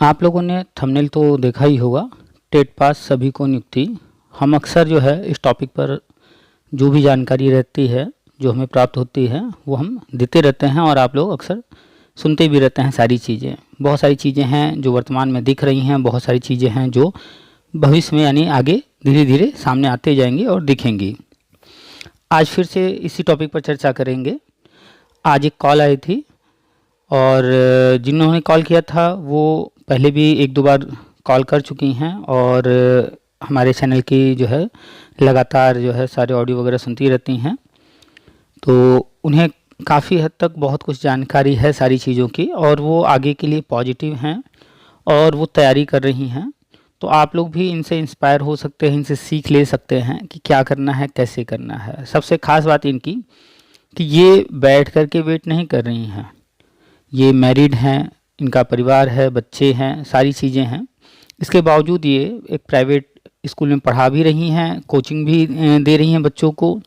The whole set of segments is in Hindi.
आप लोगों ने थंबनेल तो देखा ही होगा, टेट पास सभी को नियुक्ति। हम अक्सर जो है इस टॉपिक पर जो भी जानकारी रहती है, जो हमें प्राप्त होती है, वो हम देते रहते हैं और आप लोग अक्सर सुनते भी रहते हैं। सारी चीज़ें, बहुत सारी चीज़ें हैं जो वर्तमान में दिख रही हैं, बहुत सारी चीज़ें हैं जो भविष्य में यानी आगे धीरे धीरे सामने आते जाएंगी और दिखेंगी। आज फिर से इसी टॉपिक पर चर्चा करेंगे। आज एक कॉल आई थी और जिन्होंने कॉल किया था वो पहले भी एक दो बार कॉल कर चुकी हैं और हमारे चैनल की जो है लगातार जो है सारे ऑडियो वगैरह सुनती रहती हैं, तो उन्हें काफ़ी हद तक बहुत कुछ जानकारी है सारी चीज़ों की और वो आगे के लिए पॉजिटिव हैं और वो तैयारी कर रही हैं। तो आप लोग भी इनसे इंस्पायर हो सकते हैं, इनसे सीख ले सकते हैं कि क्या करना है, कैसे करना है। सबसे ख़ास बात इनकी कि ये बैठ कर के वेट नहीं कर रही हैं, ये मैरिड हैं, इनका परिवार है, बच्चे हैं, सारी चीज़ें हैं। इसके बावजूद ये एक प्राइवेट स्कूल में पढ़ा भी रही हैं, कोचिंग भी दे रही हैं बच्चों को।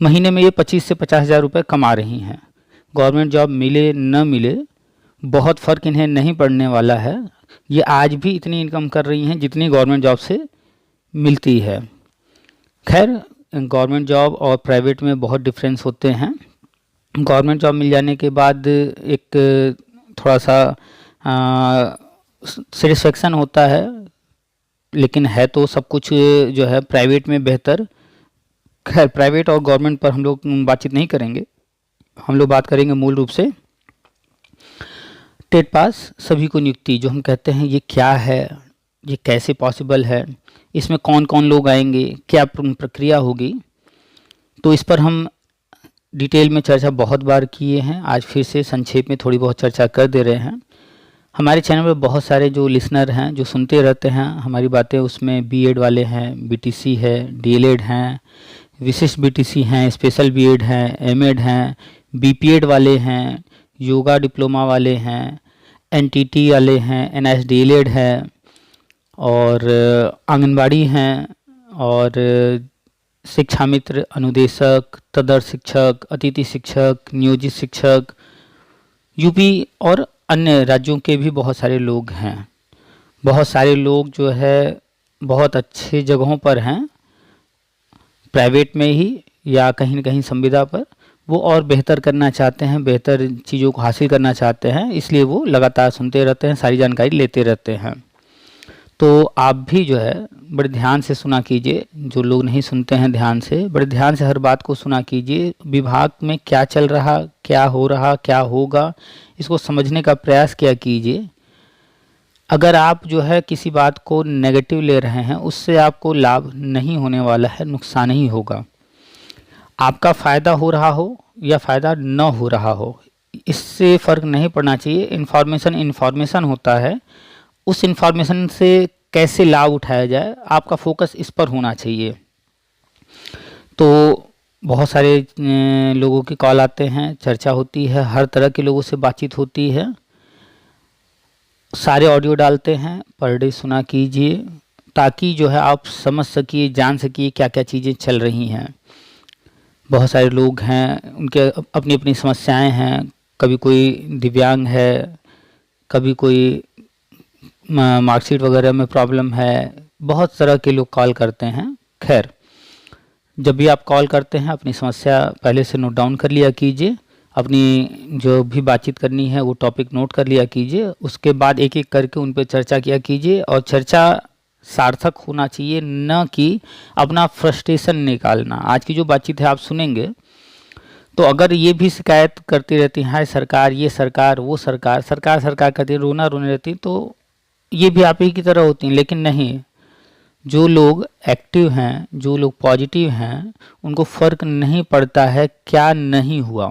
महीने में ये 25 से 50 हज़ार रुपये कमा रही हैं। गवर्नमेंट जॉब मिले न मिले बहुत फ़र्क इन्हें नहीं पड़ने वाला है। ये आज भी इतनी इनकम कर रही हैं जितनी गवर्नमेंट जॉब से मिलती है। खैर, गवर्नमेंट जॉब और प्राइवेट में बहुत डिफरेंस होते हैं। गवर्नमेंट जॉब मिल जाने के बाद एक थोड़ा सा सेटिस्फेक्शन होता है, लेकिन है तो सब कुछ जो है प्राइवेट में बेहतर। खैर, प्राइवेट और गवर्नमेंट पर हम लोग बातचीत नहीं करेंगे, हम लोग बात करेंगे मूल रूप से टेट पास सभी को नियुक्ति जो हम कहते हैं, ये क्या है, ये कैसे पॉसिबल है, इसमें कौन कौन लोग आएंगे, क्या प्रक्रिया होगी। तो इस पर हम डिटेल में चर्चा बहुत बार किए हैं, आज फिर से संक्षेप में थोड़ी बहुत चर्चा कर दे रहे हैं। हमारे चैनल पर बहुत सारे जो लिसनर हैं जो सुनते रहते हैं हमारी बातें, उसमें बीएड वाले हैं, बीटीसी है, डीएलएड हैं, विशिष्ट बीटीसी हैं, स्पेशल बीएड हैं, एमएड हैं, बीपीएड वाले हैं, योगा डिप्लोमा वाले हैं, एनटीटी वाले हैं, एनएस डीएलएड है और आंगनबाड़ी हैं और शिक्षा मित्र, अनुदेशक, तदर्थ शिक्षक, अतिथि शिक्षक, नियोजित शिक्षक, यूपी और अन्य राज्यों के भी बहुत सारे लोग हैं। बहुत सारे लोग जो है बहुत अच्छे जगहों पर हैं, प्राइवेट में ही या कहीं न कहीं संविदा पर, वो और बेहतर करना चाहते हैं, बेहतर चीज़ों को हासिल करना चाहते हैं, इसलिए वो लगातार सुनते रहते हैं, सारी जानकारी लेते रहते हैं। तो आप भी जो है बड़े ध्यान से सुना कीजिए, जो लोग नहीं सुनते हैं ध्यान से, बड़े ध्यान से हर बात को सुना कीजिए। विभाग में क्या चल रहा, क्या हो रहा, क्या होगा, इसको समझने का प्रयास किया कीजिए। अगर आप जो है किसी बात को नेगेटिव ले रहे हैं, उससे आपको लाभ नहीं होने वाला है, नुकसान ही होगा। आपका फ़ायदा हो रहा हो या फ़ायदा न हो रहा हो, इससे फ़र्क नहीं पड़ना चाहिए। इन्फॉर्मेशन होता है, उस इन्फॉर्मेशन से कैसे लाभ उठाया जाए, आपका फोकस इस पर होना चाहिए। तो बहुत सारे लोगों की कॉल आते हैं, चर्चा होती है, हर तरह के लोगों से बातचीत होती है, सारे ऑडियो डालते हैं, पर डे सुना कीजिए ताकि जो है आप समझ सकिए, जान सकिए क्या क्या चीज़ें चल रही हैं। बहुत सारे लोग हैं, उनके अपनी अपनी समस्याएं हैं, कभी कोई दिव्यांग है, कभी कोई मार्कशीट वगैरह में प्रॉब्लम है, बहुत तरह के लोग कॉल करते हैं। खैर, जब भी आप कॉल करते हैं अपनी समस्या पहले से नोट डाउन कर लिया कीजिए, अपनी जो भी बातचीत करनी है वो टॉपिक नोट कर लिया कीजिए, उसके बाद एक एक करके उन पर चर्चा किया कीजिए और चर्चा सार्थक होना चाहिए, न कि अपना फ्रस्ट्रेशन निकालना। आज की जो बातचीत है आप सुनेंगे तो अगर ये भी शिकायत करती रहती हैं, हाय सरकार, ये सरकार, वो सरकार, सरकार सरकार करती रोना रोने रहती, तो ये भी आप ही की तरह होती हैं। लेकिन नहीं, जो लोग एक्टिव हैं, जो लोग पॉजिटिव हैं, उनको फ़र्क नहीं पड़ता है क्या नहीं हुआ,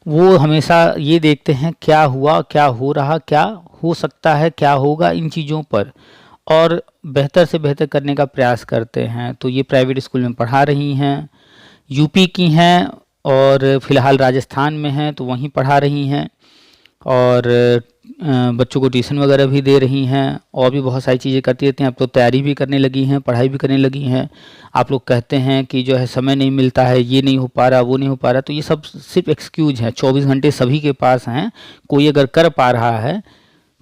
वो हमेशा ये देखते हैं क्या हुआ, क्या हो रहा, क्या हो सकता है, क्या होगा, इन चीज़ों पर, और बेहतर से बेहतर करने का प्रयास करते हैं। तो ये प्राइवेट स्कूल में पढ़ा रही हैं, यूपी की हैं और फ़िलहाल राजस्थान में हैं, तो वहीं पढ़ा रही हैं और बच्चों को ट्यूशन वगैरह भी दे रही हैं और भी बहुत सारी चीज़ें करती रहती हैं। अब तो तैयारी भी करने लगी हैं, पढ़ाई भी करने लगी हैं। आप लोग कहते हैं कि जो है समय नहीं मिलता है, ये नहीं हो पा रहा, वो नहीं हो पा रहा, तो ये सब सिर्फ एक्सक्यूज़ है। 24 घंटे सभी के पास हैं, कोई अगर कर पा रहा है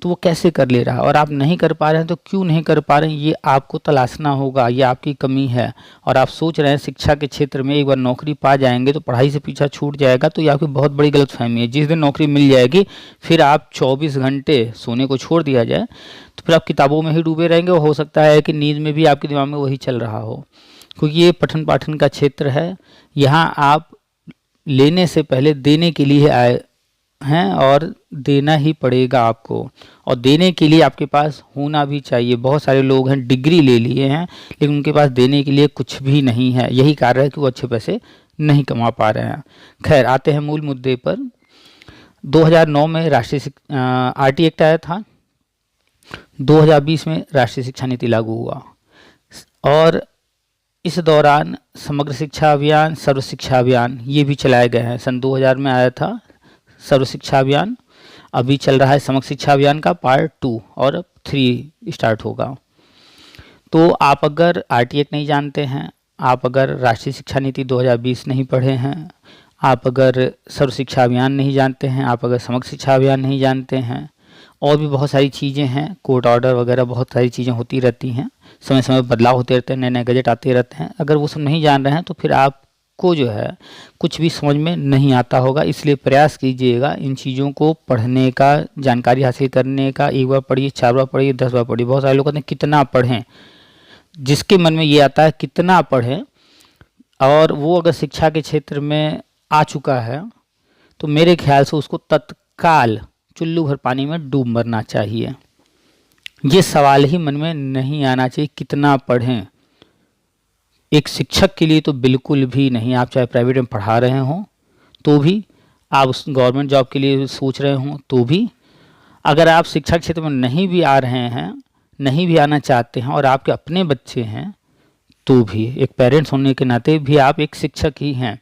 तो वो कैसे कर ले रहा है, और आप नहीं कर पा रहे हैं तो क्यों नहीं कर पा रहे हैं, ये आपको तलाशना होगा, ये आपकी कमी है। और आप सोच रहे हैं शिक्षा के क्षेत्र में एक बार नौकरी पा जाएंगे तो पढ़ाई से पीछा छूट जाएगा, तो ये आपकी बहुत बड़ी गलतफहमी है। जिस दिन नौकरी मिल जाएगी फिर आप 24 घंटे सोने को छोड़ दिया जाए तो फिर आप किताबों में ही डूबे रहेंगे, और हो सकता है कि नींद में भी आपके दिमाग में वही चल रहा हो, क्योंकि ये पठन पाठन का क्षेत्र है। यहाँ आप लेने से पहले देने के लिए आए हैं, और देना ही पड़ेगा आपको, और देने के लिए आपके पास होना भी चाहिए। बहुत सारे लोग हैं डिग्री ले लिए हैं लेकिन उनके पास देने के लिए कुछ भी नहीं है, यही कारण है कि वो अच्छे पैसे नहीं कमा पा रहे हैं। खैर, आते हैं मूल मुद्दे पर। 2009 में राष्ट्रीय RT एक्ट आया था, 2020 में राष्ट्रीय शिक्षा नीति लागू हुआ, और इस दौरान समग्र शिक्षा अभियान, सर्व शिक्षा अभियान ये भी चलाए गए हैं। सन 2000 में आया था सर्व शिक्षा अभियान, अभी चल रहा है समग्र शिक्षा अभियान का पार्ट 2 और अब 3 स्टार्ट होगा। तो आप अगर RT एक्ट नहीं जानते हैं, आप अगर राष्ट्रीय शिक्षा नीति 2020 नहीं पढ़े हैं, आप अगर सर्व शिक्षा अभियान नहीं जानते हैं, आप अगर समग्र शिक्षा अभियान नहीं जानते हैं, और भी बहुत सारी चीज़ें हैं, कोर्ट ऑर्डर वगैरह बहुत सारी चीज़ें होती रहती हैं, समय समय पर बदलाव होते रहते हैं, नए नए गजट आते रहते हैं। अगर वो सब नहीं जान रहे हैं तो फिर आपको जो है कुछ भी समझ में नहीं आता होगा। इसलिए प्रयास कीजिएगा इन चीज़ों को पढ़ने का, जानकारी हासिल करने का। एक बार पढ़िए, 4 बार पढ़िए, 10 बार पढ़िए। बहुत सारे लोग कहते हैं कितना पढ़ें, जिसके मन में ये आता है कितना पढ़ें, और वो अगर शिक्षा के क्षेत्र में आ चुका है तो मेरे ख्याल से उसको तत्काल चुल्लू भर पानी में डूब मरना चाहिए। ये सवाल ही मन में नहीं आना चाहिए कितना पढ़ें। एक शिक्षक के लिए तो बिल्कुल भी नहीं, आप चाहे प्राइवेट में पढ़ा रहे हों तो भी, आप उस गवर्नमेंट जॉब के लिए सोच रहे हों तो भी, अगर आप शिक्षा क्षेत्र में नहीं भी आ रहे हैं, नहीं भी आना चाहते हैं, और आपके अपने बच्चे हैं तो भी, एक पेरेंट्स होने के नाते भी आप एक शिक्षक ही हैं,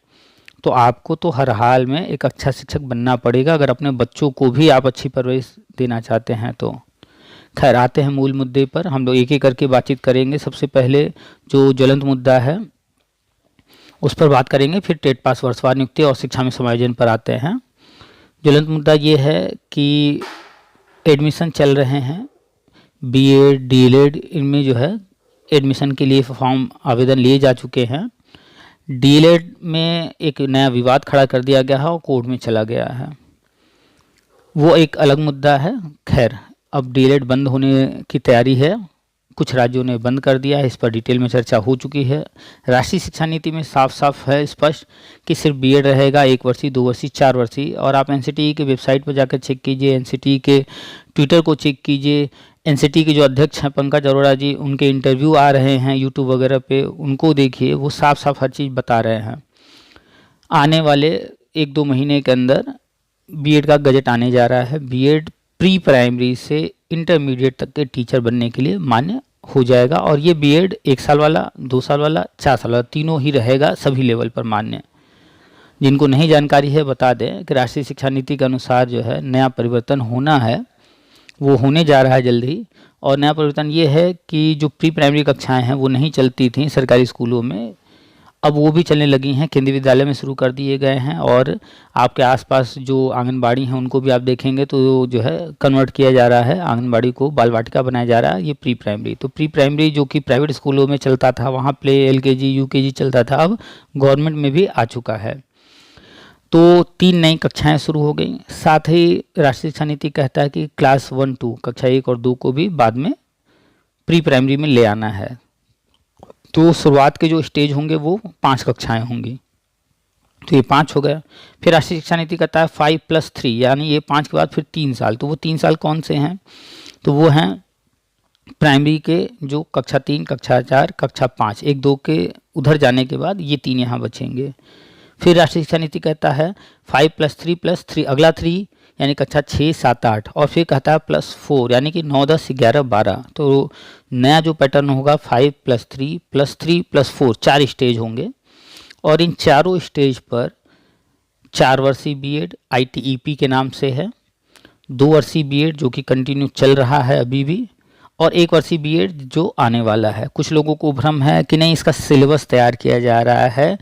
तो आपको तो हर हाल में एक अच्छा शिक्षक बनना पड़ेगा अगर अपने बच्चों को भी आप अच्छी परवरिश देना चाहते हैं तो। खैर, आते हैं मूल मुद्दे पर। हम लोग एक एक करके बातचीत करेंगे। सबसे पहले जो ज्वलंत मुद्दा है उस पर बात करेंगे, फिर टेट पास, वर्षवार नियुक्ति और शिक्षा में समायोजन पर आते हैं। ज्वलंत मुद्दा ये है कि एडमिशन चल रहे हैं, BEd DELED, इनमें जो है एडमिशन के लिए फॉर्म आवेदन लिए जा चुके हैं। DELED में एक नया विवाद खड़ा कर दिया गया है और कोर्ट में चला गया है, वो एक अलग मुद्दा है। खैर, अब DELED बंद होने की तैयारी है, कुछ राज्यों ने बंद कर दिया है, इस पर डिटेल में चर्चा हो चुकी है। राष्ट्रीय शिक्षा नीति में साफ साफ है स्पष्ट कि सिर्फ BEd रहेगा, 1 वर्षीय, 2 वर्षीय, 4 वर्षीय। और आप NCTE के वेबसाइट पर जाकर चेक कीजिए, NCTE के ट्विटर को चेक कीजिए, NCTE के जो अध्यक्ष हैं पंकज अरोड़ा जी, उनके इंटरव्यू आ रहे हैं यूट्यूब वगैरह पे, उनको देखिए, वो साफ साफ हर चीज़ बता रहे हैं। आने वाले 1-2 महीने के अंदर BEd का गजट आने जा रहा है। BEd प्री प्राइमरी से इंटरमीडिएट तक के टीचर बनने के लिए मान्य हो जाएगा, और ये BEd 1 साल वाला, 2 साल वाला, 4 साल वाला, तीनों ही रहेगा, सभी लेवल पर मान्य। जिनको नहीं जानकारी है बता दें कि राष्ट्रीय शिक्षा नीति के अनुसार जो है नया परिवर्तन होना है, वो होने जा रहा है जल्द ही। और नया परिवर्तन ये है कि जो प्री प्राइमरी कक्षाएं हैं वो नहीं चलती थी सरकारी स्कूलों में, अब वो भी चलने लगी हैं, केंद्रीय विद्यालय में शुरू कर दिए गए हैं। और आपके आसपास जो आंगनबाड़ी हैं उनको भी आप देखेंगे तो जो है कन्वर्ट किया जा रहा है, आंगनबाड़ी को बाल वाटिका बनाया जा रहा है। ये प्री प्राइमरी, तो प्री प्राइमरी जो कि प्राइवेट स्कूलों में चलता था, वहाँ प्ले, LKG UKG चलता था, अब गवर्नमेंट में भी आ चुका है। तो 3 नई कक्षाएं शुरू हो गई। साथ ही राष्ट्रीय शिक्षा नीति कहता है कि क्लास 1-2, कक्षा 1 और 2 को भी बाद में प्री प्राइमरी में ले आना है। तो शुरुआत के जो स्टेज होंगे वो 5 कक्षाएं होंगी, तो ये 5 हो गया। फिर राष्ट्रीय शिक्षा नीति कहता है 5+3, यानी ये 5 के बाद फिर 3 साल। तो वो 3 साल कौन से हैं? तो वो हैं प्राइमरी के जो कक्षा 3, कक्षा 4, कक्षा 5, 1-2 के उधर जाने के बाद ये 3 यहाँ बचेंगे। फिर राष्ट्रीय शिक्षा नीति कहता है 5+3+3, अगला 3 यानी कक्षा 6, 7, 8, और फिर कहता है +4 यानी कि 9, 10, 11, 12। तो नया जो पैटर्न होगा 5+3+3+4, 4 स्टेज होंगे। और इन चारों स्टेज पर 4 वर्षीय BEd ITEP के नाम से है, 2 वर्षीय BEd जो कि कंटिन्यू चल रहा है अभी भी, और 1 वर्षीय BEd जो आने वाला है। कुछ लोगों को भ्रम है कि नहीं इसका सिलेबस तैयार किया जा रहा है,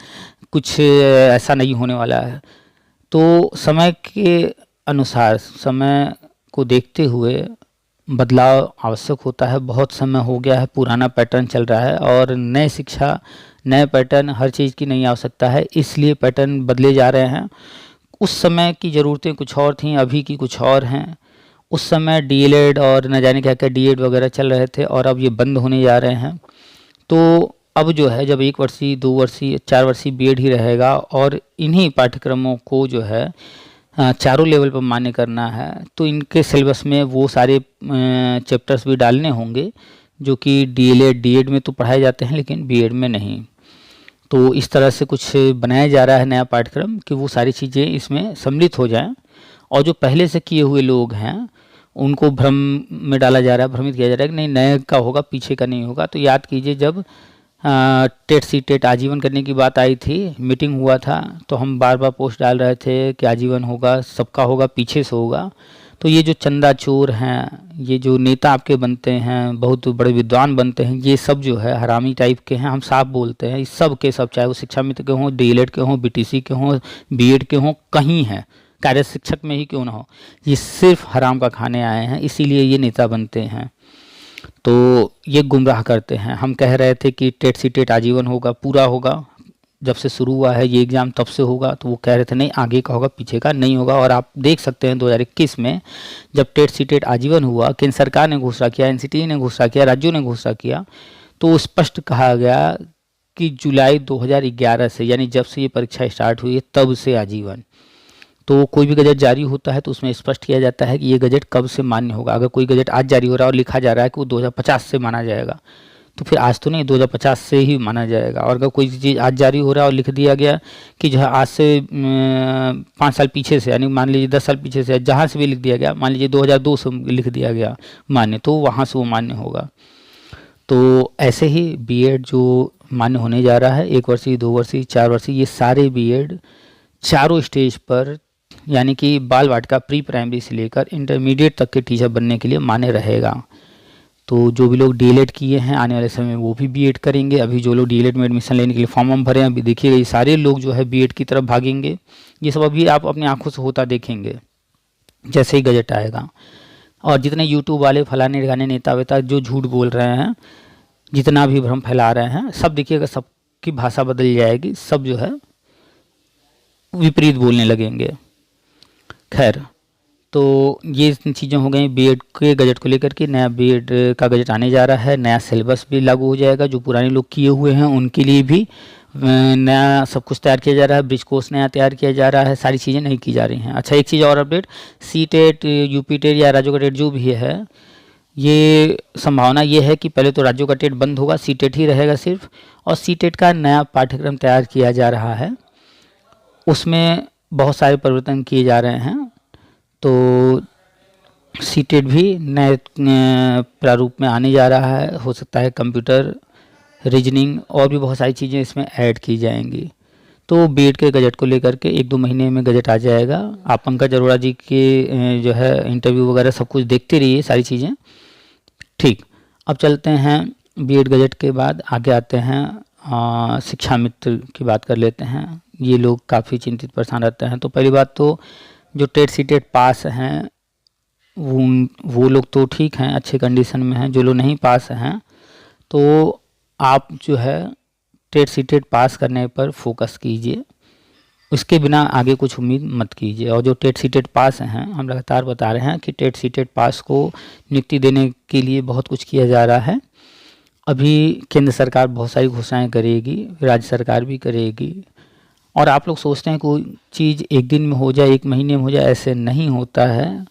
कुछ ऐसा नहीं होने वाला है। तो समय के अनुसार, समय को देखते हुए बदलाव आवश्यक होता है। बहुत समय हो गया है, पुराना पैटर्न चल रहा है और नए शिक्षा, नए पैटर्न, हर चीज़ की नई आवश्यकता है, इसलिए पैटर्न बदले जा रहे हैं। उस समय की ज़रूरतें कुछ और थीं, अभी की कुछ और हैं। उस समय डीएलएड और न जाने क्या क्या डीएड वगैरह चल रहे थे और अब ये बंद होने जा रहे हैं। तो अब जो है, जब 1 वर्षीय, 2 वर्षीय, 4 वर्षीय बीएड ही रहेगा और इन्हीं पाठ्यक्रमों को जो है चारों लेवल पर मान्य करना है, तो इनके सिलेबस में वो सारे चैप्टर्स भी डालने होंगे जो कि डीएलएड, डीएड में तो पढ़ाए जाते हैं लेकिन बीएड में नहीं। तो इस तरह से कुछ बनाया जा रहा है नया पाठ्यक्रम कि वो सारी चीज़ें इसमें सम्मिलित हो जाएं और जो पहले से किए हुए लोग हैं उनको भ्रम में डाला जा रहा है, भ्रमित किया जा रहा है कि नहीं नए का होगा, पीछे का नहीं होगा। तो याद कीजिए, जब टेट सी टेट आजीवन करने की बात आई थी, मीटिंग हुआ था, तो हम बार बार पोस्ट डाल रहे थे कि आजीवन होगा, सबका होगा, पीछे से होगा। तो ये जो चंदा चोर हैं, ये जो नेता आपके बनते हैं, बहुत बड़े विद्वान बनते हैं, ये सब जो है हरामी टाइप के हैं, हम साफ बोलते हैं। इस सब के सब, चाहे वो शिक्षा मित्र के हों, डीएलएड के हों, बीटीसी के हों, बीएड के हों, कहीं हैं, कार्य शिक्षक में ही क्यों ना हो, ये सिर्फ हराम का खाने आए हैं, इसीलिए ये नेता बनते हैं। तो ये गुमराह करते हैं। हम कह रहे थे कि टेट सी टेट आजीवन होगा, पूरा होगा, जब से शुरू हुआ है ये एग्ज़ाम तब से होगा, तो वो कह रहे थे नहीं आगे का होगा, पीछे का नहीं होगा। और आप देख सकते हैं 2021 में जब टेट सी टेट आजीवन हुआ, केंद्र सरकार ने घोषणा किया, एनसीटीई ने घोषणा किया, राज्यों ने घोषणा किया, तो स्पष्ट कहा गया कि जुलाई 2011 से, यानी जब से ये परीक्षा स्टार्ट हुई है तब से आजीवन। तो कोई भी गजट जारी होता है तो उसमें स्पष्ट किया जाता है कि ये गजट कब से मान्य होगा। अगर कोई गजट आज जारी हो रहा है और लिखा जा रहा है कि वो 2050 से माना जाएगा, तो फिर आज तो नहीं, 2050 से ही माना जाएगा। और अगर कोई चीज़ आज जारी हो रहा है और लिख दिया गया कि जो है आज से 5 साल पीछे से, यानी मान लीजिए 10 साल पीछे से, जहाँ से भी लिख दिया गया, मान लीजिए 2002 से लिख दिया गया मान्य, तो वहाँ से वो मान्य होगा। तो ऐसे ही बीएड जो मान्य होने जा रहा है, 1 वर्षीय, 2 वर्षीय, 4 वर्षीय, ये सारे बीएड चारों स्टेज पर, यानी कि बाल वाटिका, प्री प्राइमरी से लेकर इंटरमीडिएट तक के टीचर बनने के लिए मान्य रहेगा। तो जो भी लोग डीएलएड किए हैं आने वाले समय में वो भी बीएड करेंगे। अभी जो लोग डीएलएड में एडमिशन लेने के लिए फॉर्म हम भरे हैं, अभी देखिएगा ये सारे लोग जो है बीएड की तरफ भागेंगे। ये सब अभी आप अपनी आंखों से होता देखेंगे जैसे ही गजट आएगा। और जितने यूट्यूब वाले फलाने ढिकाने नेता वेता जो झूठ बोल रहे हैं, जितना भी भ्रम फैला रहे हैं, सब देखिएगा, सबकी भाषा बदल जाएगी, सब जो है विपरीत बोलने लगेंगे। खैर, तो ये चीज़ें हो गई बीएड के गजट को लेकर के। नया बीएड का गजट आने जा रहा है, नया सिलेबस भी लागू हो जाएगा, जो पुराने लोग किए हुए हैं उनके लिए भी नया सब कुछ तैयार किया जा रहा है, ब्रिज कोर्स नया तैयार किया जा रहा है, सारी चीज़ें नहीं की जा रही हैं। अच्छा, एक चीज़ और update, CTET, UP TET या राज्यों का टेट जो भी है, ये संभावना ये है कि पहले तो राज्यों का टेट बंद होगा, सी टेट ही रहेगा सिर्फ, और सी टेट का नया पाठ्यक्रम तैयार किया जा रहा है, उसमें बहुत सारे परिवर्तन किए जा रहे हैं। तो सीटेट भी नए प्रारूप में आने जा रहा है, हो सकता है कंप्यूटर, रीजनिंग और भी बहुत सारी चीज़ें इसमें ऐड की जाएंगी। तो बीएड के गजट को लेकर के 1-2 महीने में गजट आ जाएगा। आप पंकज अरोड़ा जी के जो है इंटरव्यू वगैरह सब कुछ देखते रहिए, सारी चीज़ें ठीक। अब चलते हैं बीएड गजट के बाद आगे आते हैं शिक्षा मित्र की बात कर लेते हैं। ये लोग काफ़ी चिंतित परेशान रहते हैं। तो पहली बात तो जो टेट सी टेट पास हैं वो लोग तो ठीक हैं, अच्छे कंडीशन में हैं। जो लोग नहीं पास हैं तो आप जो है टेट सी टेट पास करने पर फोकस कीजिए, उसके बिना आगे कुछ उम्मीद मत कीजिए। और जो टेट सी टेट पास हैं, हम लगातार बता रहे हैं कि टेट सी टेट पास को नियुक्ति देने के लिए बहुत कुछ किया जा रहा है। अभी केंद्र सरकार बहुत सारी घोषणाएं करेगी, राज्य सरकार भी करेगी। और आप लोग सोचते हैं कोई चीज़ एक दिन में हो जाए, एक महीने में हो जाए, ऐसे नहीं होता है।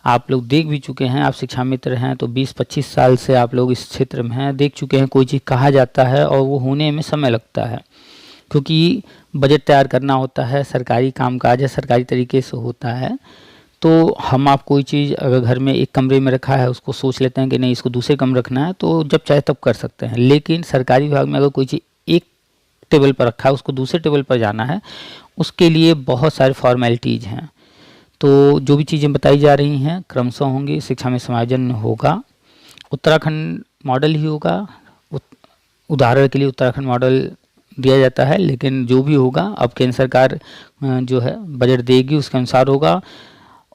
आप लोग देख भी चुके हैं, आप शिक्षा मित्र हैं तो 20-25 साल से आप लोग इस क्षेत्र में हैं, देख चुके हैं कोई चीज़ कहा जाता है और वो होने में समय लगता है, क्योंकि बजट तैयार करना होता है, सरकारी कामकाज है, सरकारी तरीके से होता है। तो हम आप कोई चीज़ अगर घर में एक कमरे में रखा है, उसको सोच लेते हैं कि नहीं इसको दूसरे कमरे रखना है, तो जब चाहे तब कर सकते हैं। लेकिन सरकारी विभाग में अगर कोई चीज़ एक टेबल पर रखा है, उसको दूसरे टेबल पर जाना है, उसके लिए बहुत सारे फॉर्मेलिटीज़ हैं। तो जो भी चीज़ें बताई जा रही हैं क्रमशः होंगी, शिक्षा में समायोजन होगा, उत्तराखंड मॉडल ही होगा। उदाहरण के लिए उत्तराखंड मॉडल दिया जाता है, लेकिन जो भी होगा अब केंद्र सरकार जो है बजट देगी उसके अनुसार होगा।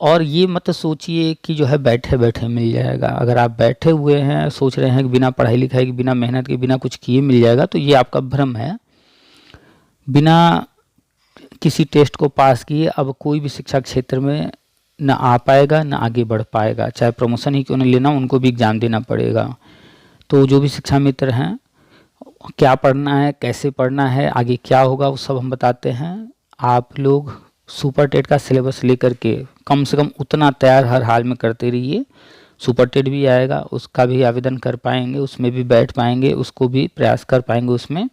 और ये मत सोचिए कि जो है बैठे बैठे मिल जाएगा। अगर आप बैठे हुए हैं सोच रहे हैं कि बिना पढ़ाई लिखाई के, बिना मेहनत के, बिना कुछ किए मिल जाएगा, तो ये आपका भ्रम है। बिना किसी टेस्ट को पास किए अब कोई भी शिक्षा क्षेत्र में न आ पाएगा न आगे बढ़ पाएगा। चाहे प्रमोशन ही क्यों न लेना, उनको भी एग्जाम देना पड़ेगा। तो जो भी शिक्षा मित्र हैं, क्या पढ़ना है, कैसे पढ़ना है, आगे क्या होगा, वो सब हम बताते हैं। आप लोग सुपर टेट का सिलेबस लेकर के कम से कम उतना तैयार हर हाल में करते रहिए। सुपर टेट भी आएगा, उसका भी आवेदन कर पाएंगे, उसमें भी बैठ पाएंगे, उसको भी प्रयास कर पाएंगे उसमें।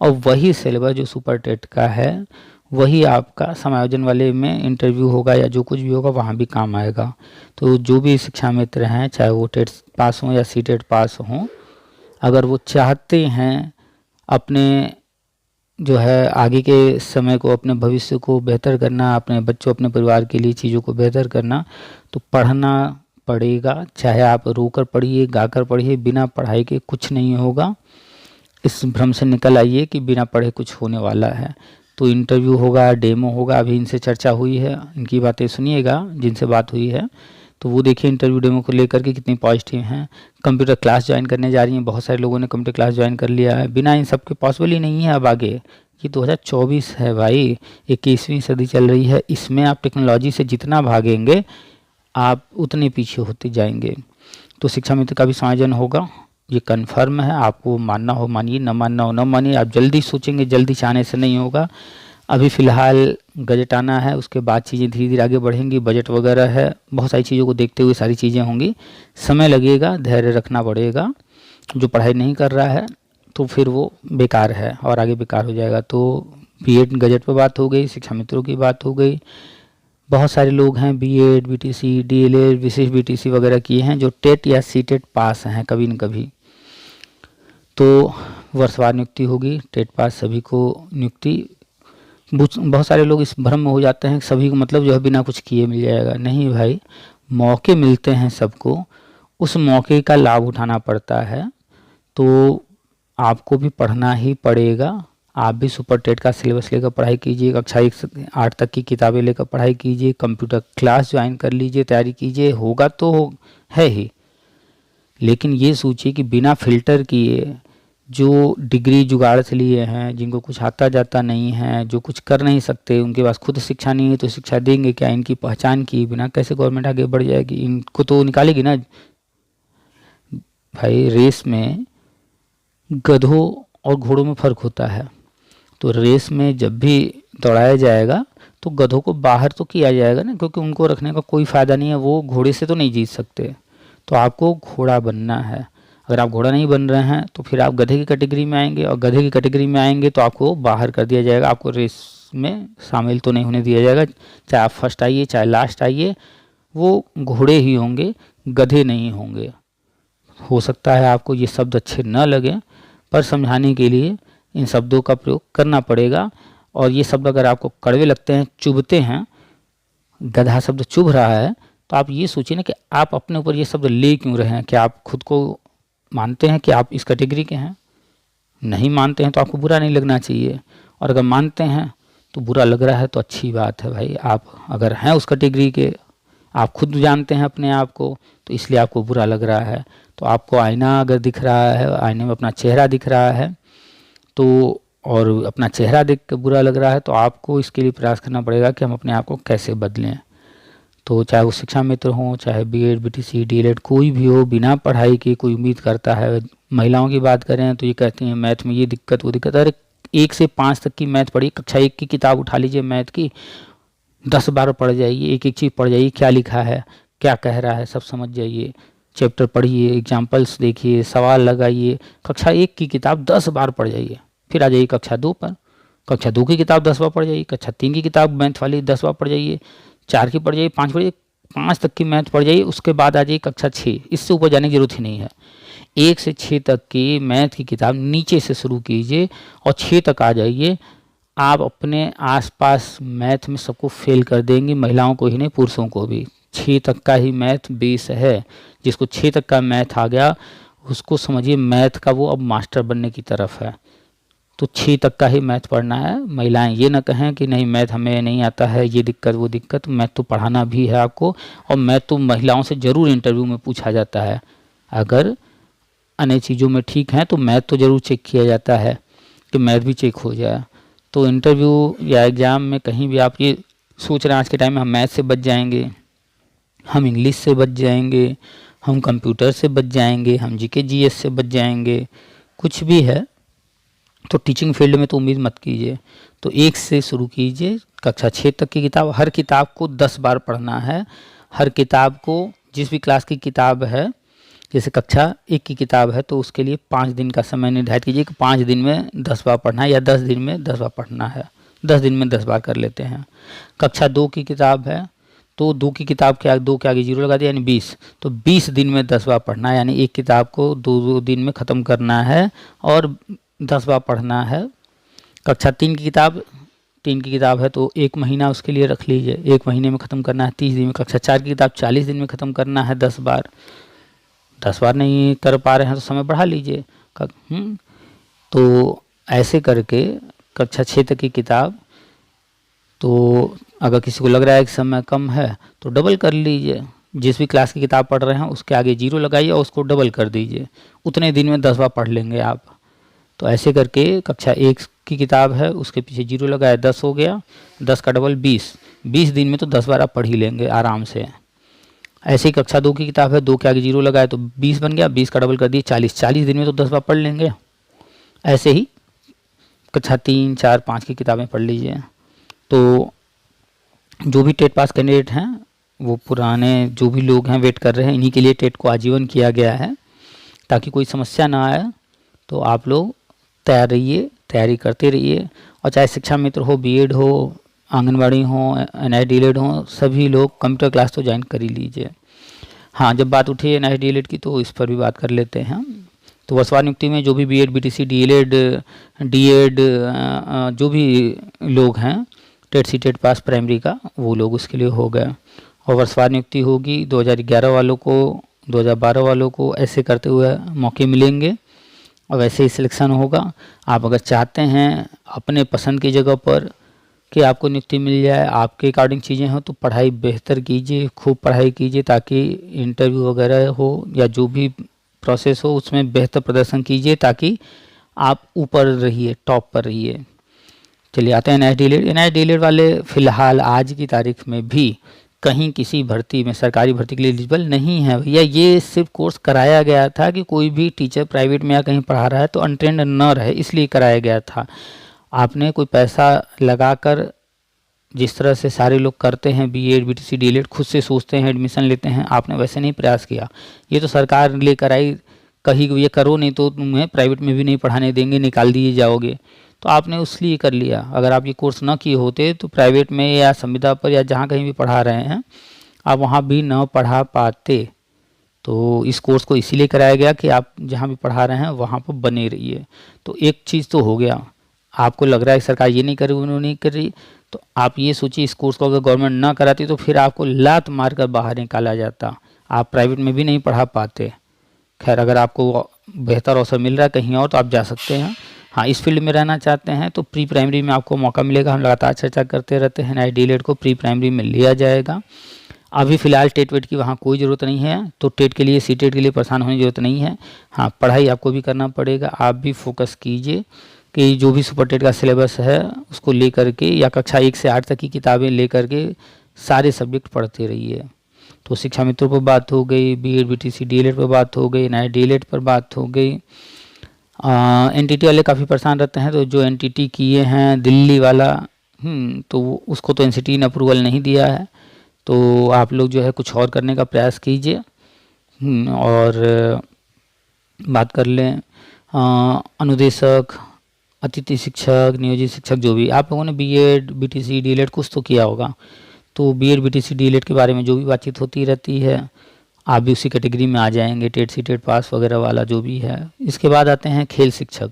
और वही सिलेबस जो सुपर टेट का है वही आपका समायोजन वाले में इंटरव्यू होगा या जो कुछ भी होगा वहाँ भी काम आएगा। तो जो भी शिक्षा मित्र हैं, चाहे वो टेट पास हों या सी टेट पास हों, अगर वो चाहते हैं अपने जो है आगे के समय को, अपने भविष्य को बेहतर करना, अपने बच्चों, अपने परिवार के लिए चीज़ों को बेहतर करना, तो पढ़ना पड़ेगा। चाहे आप रोकर पढ़िए, गाकर पढ़िए, बिना पढ़ाई के कुछ नहीं होगा। इस भ्रम से निकल आइए कि बिना पढ़े कुछ होने वाला है। तो इंटरव्यू होगा, डेमो होगा, अभी इनसे चर्चा हुई है, इनकी बातें सुनिएगा जिनसे बात हुई है, तो वो देखिए इंटरव्यू डेमो को लेकर के कितनी पॉजिटिव हैं। कंप्यूटर क्लास ज्वाइन करने जा रही हैं, बहुत सारे लोगों ने कंप्यूटर क्लास ज्वाइन कर लिया है। बिना इन सब के पॉसिबल ही नहीं है अब आगे। ये 2024 है भाई, 21वीं सदी चल रही है। इसमें आप टेक्नोलॉजी से जितना भागेंगे आप उतने पीछे होते जाएंगे। तो शिक्षा मित्र का भी समायोजन होगा, ये कन्फर्म है। आपको मानना हो मानिए, न मानना हो न मानिए। आप जल्दी सोचेंगे, जल्दी चाहने से नहीं होगा। अभी फ़िलहाल गजट आना है, उसके बाद चीज़ें धीरे धीरे आगे बढ़ेंगी। बजट वगैरह है, बहुत सारी चीज़ों को देखते हुए सारी चीज़ें होंगी। समय लगेगा, धैर्य रखना पड़ेगा। जो पढ़ाई नहीं कर रहा है तो फिर वो बेकार है और आगे बेकार हो जाएगा। तो बीएड गजट पर बात हो गई, शिक्षा मित्रों की बात हो गई। बहुत सारे लोग हैं बीएड, बीटीसी, डीएलएड, विशेष बीटीसी वगैरह किए हैं जो टेट या सीटेट पास हैं कभी न कभी। तो वर्षवार नियुक्ति होगी, टेट पास सभी को नियुक्ति। बहुत सारे लोग इस भ्रम में हो जाते हैं सभी को मतलब जो है बिना कुछ किए मिल जाएगा। नहीं भाई, मौके मिलते हैं सबको, उस मौके का लाभ उठाना पड़ता है। तो आपको भी पढ़ना ही पड़ेगा। आप भी सुपर टेट का सिलेबस लेकर पढ़ाई कीजिए, कक्षा 1 से 8 तक की किताबें लेकर पढ़ाई कीजिए, कंप्यूटर क्लास ज्वाइन कर लीजिए, तैयारी कीजिए। होगा तो है ही, लेकिन ये सोचिए कि बिना फिल्टर किए जो डिग्री जुगाड़ से लिए हैं, जिनको कुछ आता जाता नहीं है, जो कुछ कर नहीं सकते, उनके पास खुद शिक्षा नहीं है, तो शिक्षा देंगे क्या? इनकी पहचान की बिना कैसे गवर्नमेंट आगे बढ़ जाएगी? इनको तो निकालेगी ना भाई। रेस में गधों और घोड़ों में फ़र्क होता है। तो रेस में जब भी दौड़ाया जाएगा तो गधों को बाहर तो किया जाएगा ना, क्योंकि उनको रखने का कोई फ़ायदा नहीं है, वो घोड़े से तो नहीं जीत सकते। तो आपको घोड़ा बनना है। अगर आप घोड़ा नहीं बन रहे हैं तो फिर आप गधे की कैटेगरी में आएंगे, और गधे की कैटेगरी में आएंगे तो आपको बाहर कर दिया जाएगा, आपको रेस में शामिल तो नहीं होने दिया जाएगा। चाहे आप फर्स्ट आइए चाहे लास्ट आइए, वो घोड़े ही होंगे, गधे नहीं होंगे। हो सकता है आपको ये शब्द अच्छे न लगे, पर समझाने के लिए इन शब्दों का प्रयोग करना पड़ेगा। और ये शब्द अगर आपको कड़वे लगते हैं, चुभते हैं, गधा शब्द चुभ रहा है, तो आप ये सोचिए ना कि आप अपने ऊपर ये शब्द ले क्यों रहे हैं। क्या आप खुद को मानते हैं कि आप इस कैटेगरी के हैं? नहीं मानते हैं तो आपको बुरा नहीं लगना चाहिए, और अगर मानते हैं तो बुरा लग रहा है तो अच्छी बात है भाई। आप अगर हैं उस कैटेगरी के, आप खुद जानते हैं अपने आप को, तो इसलिए आपको बुरा लग रहा है। तो आपको आईना अगर दिख रहा है, आईने में अपना चेहरा दिख रहा है, तो और अपना चेहरा देख के बुरा लग रहा है, तो आपको इसके लिए प्रयास करना पड़ेगा कि हम अपने आप को कैसे बदलें। तो चाहे वो शिक्षा मित्र हों, चाहे बीएड, बीटीसी, डीएलएड कोई भी हो, बिना पढ़ाई के कोई उम्मीद करता है। महिलाओं की बात करें तो ये कहती हैं मैथ में ये दिक्कत वो दिक्कत। अरे 1 से 5 तक की मैथ पढ़िए, कक्षा 1 की किताब उठा लीजिए मैथ की, 10 बार पढ़ जाइए, एक एक चीज़ पढ़ जाइए, क्या लिखा है, क्या कह रहा है, सब समझ जाइए। चैप्टर पढ़िए, एग्जाम्पल्स देखिए, सवाल लगाइए। कक्षा 1 की किताब 10 बार पढ़ जाइए, फिर आ जाइए कक्षा 2 पर। कक्षा 2 की किताब 10 बार पढ़ जाइए, कक्षा 3 की किताब मैथ वाली 10 बार पढ़ जाइए, 4 की पढ़ जाइए, 5 पढ़ जाइए, 5 तक की मैथ पढ़ जाइए। उसके बाद आ जाइए कक्षा 6, इससे ऊपर जाने की जरूरत ही नहीं है। 1 से 6 तक की मैथ की किताब नीचे से शुरू कीजिए और 6 तक आ जाइए। आप अपने आसपास मैथ में सबको फेल कर देंगे, महिलाओं को ही नहीं पुरुषों को भी। 6 तक का ही मैथ बेस है। जिसको 6 तक का मैथ आ गया उसको समझिए मैथ का वो अब मास्टर बनने की तरफ है। तो 6 तक का ही मैथ पढ़ना है। महिलाएं ये ना कहें कि नहीं मैथ हमें नहीं आता है, ये दिक्कत वो दिक्कत, मैथ तो पढ़ाना भी है आपको। और मैथ तो महिलाओं से ज़रूर इंटरव्यू में पूछा जाता है। अगर अन्य चीज़ों में ठीक हैं तो मैथ तो ज़रूर चेक किया जाता है कि मैथ भी चेक हो जाए। तो इंटरव्यू या एग्ज़ाम में कहीं भी आप ये सोच रहे हैं आज के टाइम में हम मैथ से बच जाएंगे, हम इंग्लिश से बच जाएंगे, हम कंप्यूटर से बच जाएंगे, हम जीके जीएस से बच जाएंगे, कुछ भी है तो टीचिंग फील्ड में तो उम्मीद मत कीजिए। तो 1 से शुरू कीजिए, कक्षा 6 तक की किताब, हर किताब को 10 बार पढ़ना है। हर किताब को जिस भी क्लास की किताब है, जैसे कक्षा 1 की किताब है तो उसके लिए 5 दिन का समय निर्धारित कीजिए कि 5 दिन में 10 बार पढ़ना है या 10 दिन में 10 बार पढ़ना है। 10 दिन में 10 बार कर लेते हैं। कक्षा 2 की किताब है तो 2 की किताब के आगे 2 के आगे 0 लगा दिया यानी 20, तो 20 दिन में 10 बार पढ़ना है, यानी एक किताब को 2 दिन में ख़त्म करना है और 10 बार पढ़ना है। कक्षा 3 की किताब है तो 1 महीना उसके लिए रख लीजिए, 1 महीने में ख़त्म करना है 30 दिन में। कक्षा 4 की किताब 40 दिन में ख़त्म करना है 10 बार। 10 बार नहीं कर पा रहे हैं तो समय बढ़ा लीजिए। तो ऐसे करके कक्षा 6 तक की किताब, तो अगर किसी को लग रहा है कि समय कम है तो डबल कर लीजिए। जिस भी क्लास की किताब पढ़ रहे हैं उसके आगे 0 लगाइए और उसको डबल कर दीजिए, उतने दिन में 10 बार पढ़ लेंगे आप। तो ऐसे करके कक्षा 1 की किताब है उसके पीछे 0 लगाया, 10 हो गया, 10 का डबल 20 दिन में तो 10 बार आप पढ़ ही लेंगे आराम से। ऐसे ही कक्षा 2 की किताब है, 2 के आगे 0 लगाया तो 20 बन गया, 20 का डबल कर दिए 40 दिन में तो 10 बार पढ़ लेंगे। ऐसे ही कक्षा 3, 4, 5 की किताबें पढ़ लीजिए। तो जो भी टेट पास कैंडिडेट हैं, वो पुराने जो भी लोग हैं वेट कर रहे हैं, इन्हीं के लिए टेट को आजीवन किया गया है ताकि कोई समस्या ना आए। तो आप लोग तैयार रहिए, तैयारी करते रहिए। और चाहे शिक्षा मित्र हो, बीएड हो, आंगनबाड़ी हो, एनआईटी डीएलएड हो, सभी लोग कंप्यूटर क्लास तो ज्वाइन कर ही लीजिए। हाँ, जब बात उठी एनआईटी डीएलएड की तो इस पर भी बात कर लेते हैं। तो वर्षवार नियुक्ति में जो भी बीएड, बीटीसी, डीएलएड, डीएड जो भी लोग हैं TET CTET pass primary का, वो लोग उसके लिए हो गए। और वर्षवार नियुक्ति होगी 2011 वालों को, 2012 वालों को, ऐसे करते हुए मौके मिलेंगे और वैसे ही सिलेक्शन होगा। आप अगर चाहते हैं अपने पसंद की जगह पर कि आपको नियुक्ति मिल जाए, आपके अकॉर्डिंग चीज़ें हो, तो पढ़ाई बेहतर कीजिए, खूब पढ़ाई कीजिए ताकि इंटरव्यू वगैरह हो या जो भी प्रोसेस हो उसमें बेहतर प्रदर्शन कीजिए ताकि आप ऊपर रहिए, टॉप पर रहिए। चलिए आते हैं एनआईटी डीएलएड वाले फ़िलहाल आज की तारीख में भी कहीं किसी भर्ती में, सरकारी भर्ती के लिए एलिजिबल नहीं है भैया। ये सिर्फ कोर्स कराया गया था कि कोई भी टीचर प्राइवेट में या कहीं पढ़ा रहा है तो अनट्रेंड न रहे, इसलिए कराया गया था। आपने कोई पैसा लगाकर जिस तरह से सारे लोग करते हैं बीएड, बीटीसी, डीएलएड, खुद से सोचते हैं एडमिशन लेते हैं, आपने वैसे नहीं प्रयास किया। ये तो सरकार लेकर आई, कही ये करो नहीं तो तुम्हें प्राइवेट में भी नहीं पढ़ाने देंगे, निकाल दिए जाओगे, तो आपने उसलिए कर लिया। अगर आप ये कोर्स न किए होते तो प्राइवेट में या संविदा पर या जहाँ कहीं भी पढ़ा रहे हैं आप वहाँ भी न पढ़ा पाते। तो इस कोर्स को इसीलिए कराया गया कि आप जहाँ भी पढ़ा रहे हैं वहाँ पर बने रहिए। तो एक चीज़ तो हो गया, आपको लग रहा है कि सरकार ये नहीं कर रही, उन्होंने नहीं कर रही, तो आप ये सोचिए इस कोर्स को अगर गवर्नमेंट ना कराती तो फिर आपको लात मार कर बाहर निकाला जाता, आप प्राइवेट में भी नहीं पढ़ा पाते। खैर, अगर आपको बेहतर अवसर मिल रहा है कहीं और तो आप जा सकते हैं। हाँ, इस फील्ड में रहना चाहते हैं तो प्री प्राइमरी में आपको मौका मिलेगा। हम लगातार चर्चा करते रहते हैं, एनआईटी डीएलएड को प्री प्राइमरी में लिया जाएगा। अभी फ़िलहाल टेट वेट की वहाँ कोई ज़रूरत नहीं है, तो टेट के लिए, सीटेट के लिए परेशान होने की ज़रूरत नहीं है। हाँ, पढ़ाई आपको भी करना पड़ेगा, आप भी फोकस कीजिए कि जो भी सुपर टेट का सिलेबस है उसको लेकर के या कक्षा 1 से 8 तक की किताबें लेकर के सारे सब्जेक्ट पढ़ते रहिए। तो शिक्षा मित्रों पर बात हो गई, बीएड, बीटीसी, डीएलएड पर बात हो गई, एनआईटी डीएलएड पर बात हो गई। एनटीटी वाले काफ़ी परेशान रहते हैं, तो जो एनटीटी किए हैं दिल्ली वाला, तो उसको तो एनसीटी ने अप्रूवल नहीं दिया है, तो आप लोग जो है कुछ और करने का प्रयास कीजिए। और बात कर लें अनुदेशक, अतिथि शिक्षक, नियोजित शिक्षक, जो भी आप लोगों ने बीएड, बीटीसी, डीएलएड कुछ तो किया होगा, तो बीएड, बीटीसी, डीएलएड के बारे में जो भी बातचीत होती रहती है आप भी उसी कैटेगरी में आ जाएंगे, टेट सी टेट पास वगैरह वाला जो भी है। इसके बाद आते हैं खेल शिक्षक,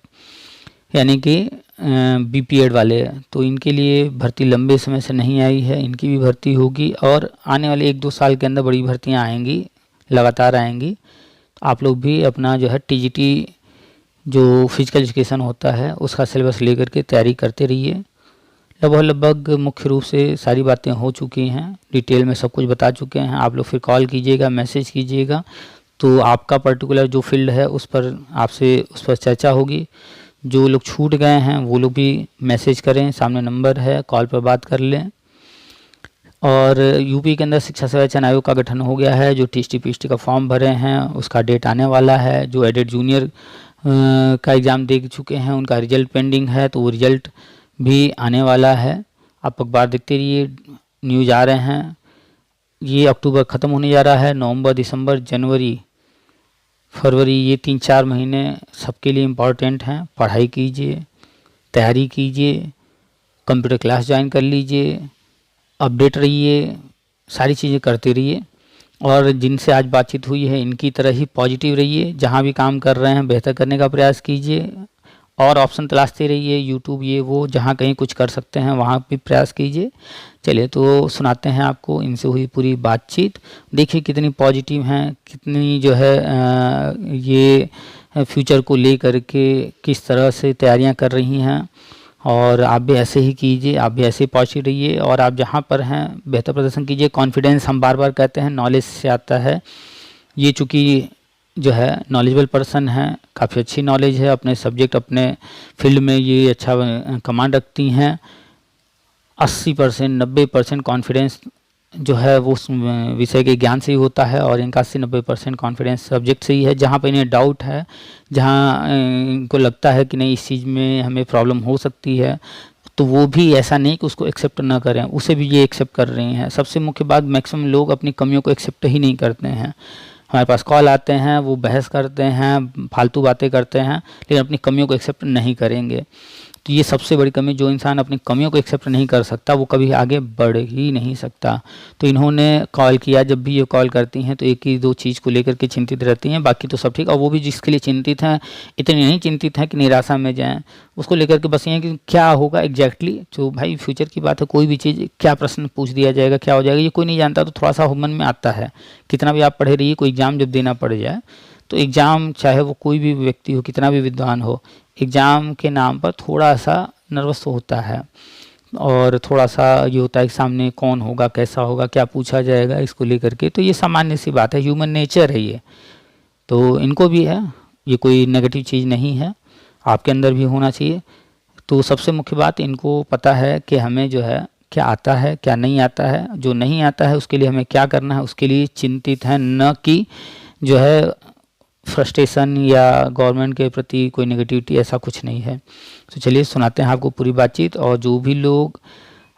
यानी कि बीपीएड वाले, तो इनके लिए भर्ती लंबे समय से नहीं आई है, इनकी भी भर्ती होगी और आने वाले 1-2 साल के अंदर बड़ी भर्तियां आएंगी, लगातार आएंगी। तो आप लोग भी अपना जो है टीजीटी जो फिजिकल एजुकेशन होता है उसका सिलेबस लेकर के तैयारी करते रहिए। लगभग मुख्य रूप से सारी बातें हो चुकी हैं, डिटेल में सब कुछ बता चुके हैं। आप लोग फिर कॉल कीजिएगा, मैसेज कीजिएगा, तो आपका पर्टिकुलर जो फील्ड है उस पर आपसे उस पर चर्चा होगी। जो लोग छूट गए हैं वो लोग भी मैसेज करें, सामने नंबर है, कॉल पर बात कर लें। और यूपी के अंदर शिक्षा सेवा चयन आयोग का गठन हो गया है। जो टीएसटी पीएसटी का फॉर्म भरे हैं उसका डेट आने वाला है। जो एडेड जूनियर का एग्ज़ाम दे चुके हैं उनका रिजल्ट पेंडिंग है, तो वो रिजल्ट भी आने वाला है। आप अखबार देखते रहिए, न्यूज़ आ रहे हैं। ये अक्टूबर ख़त्म होने जा रहा है, नवंबर, दिसंबर, जनवरी, फरवरी, ये 3-4 महीने सबके लिए इम्पॉर्टेंट हैं। पढ़ाई कीजिए, तैयारी कीजिए, कंप्यूटर क्लास ज्वाइन कर लीजिए, अपडेट रहिए, सारी चीज़ें करते रहिए। और जिनसे आज बातचीत हुई है इनकी तरह ही पॉजिटिव रहिए। जहाँ भी काम कर रहे हैं बेहतर करने का प्रयास कीजिए और ऑप्शन तलाशते रहिए, यूट्यूब ये वो, जहाँ कहीं कुछ कर सकते हैं वहाँ भी प्रयास कीजिए। चलिए तो सुनाते हैं आपको इनसे हुई पूरी बातचीत। देखिए कितनी पॉजिटिव हैं, कितनी जो है ये फ्यूचर को ले कर के किस तरह से तैयारियां कर रही हैं। और आप भी ऐसे ही कीजिए, आप भी ऐसे ही पहुँचे रहिए और आप जहाँ पर हैं बेहतर प्रदर्शन कीजिए। कॉन्फिडेंस हम बार बार कहते हैं नॉलेज से आता है। ये चूँकि जो है नॉलेजेबल पर्सन है, काफ़ी अच्छी नॉलेज है अपने सब्जेक्ट, अपने फील्ड में ये अच्छा कमांड रखती हैं। 80% 90% कॉन्फिडेंस जो है वो उस विषय के ज्ञान से ही होता है और इनका 80-90% कॉन्फिडेंस सब्जेक्ट से ही है। जहाँ पे इन्हें डाउट है, जहाँ इनको लगता है कि नहीं इस चीज़ में हमें प्रॉब्लम हो सकती है, तो वो भी ऐसा नहीं कि उसको एक्सेप्ट ना करें, उसे भी ये एक्सेप्ट कर रही हैं। सबसे मुख्य बात, मैक्सिमम लोग अपनी कमियों को एक्सेप्ट ही नहीं करते हैं। हमारे पास कॉल आते हैं, वो बहस करते हैं, फालतू बातें करते हैं, लेकिन अपनी कमियों को एक्सेप्ट नहीं करेंगे। तो ये सबसे बड़ी कमी, जो इंसान अपनी कमियों को एक्सेप्ट नहीं कर सकता वो कभी आगे बढ़ ही नहीं सकता। तो इन्होंने कॉल किया, जब भी ये कॉल करती हैं तो एक ही दो चीज़ को लेकर के चिंतित रहती हैं, बाकी तो सब ठीक। और वो भी जिसके लिए चिंतित हैं इतनी नहीं चिंतित हैं कि निराशा में जाएं, उसको लेकर के बस ये कि क्या होगा एग्जैक्टली। जो भाई फ्यूचर की बात है, कोई भी चीज़ क्या प्रश्न पूछ दिया जाएगा, क्या हो जाएगा, ये कोई नहीं जानता। तो थोड़ा सा मन में आता है, कितना भी आप पढ़े रहिए, कोई एग्ज़ाम जब देना पड़ जाए तो एग्ज़ाम, चाहे वो कोई भी व्यक्ति हो, कितना भी विद्वान हो, एग्ज़ाम के नाम पर थोड़ा सा नर्वस होता है और थोड़ा सा ये होता है कि सामने कौन होगा, कैसा होगा, क्या पूछा जाएगा, इसको लेकर के। तो ये सामान्य सी बात है, ह्यूमन नेचर है ये, तो इनको भी है, ये कोई नेगेटिव चीज़ नहीं है, आपके अंदर भी होना चाहिए। तो सबसे मुख्य बात, इनको पता है कि हमें जो है क्या आता है क्या नहीं आता है। जो नहीं आता है उसके लिए हमें क्या करना है, उसके लिए चिंतित है, न कि जो है फ्रस्ट्रेशन या गवर्नमेंट के प्रति कोई नेगेटिविटी, ऐसा कुछ नहीं है। तो चलिए सुनाते हैं आपको पूरी बातचीत। और जो भी लोग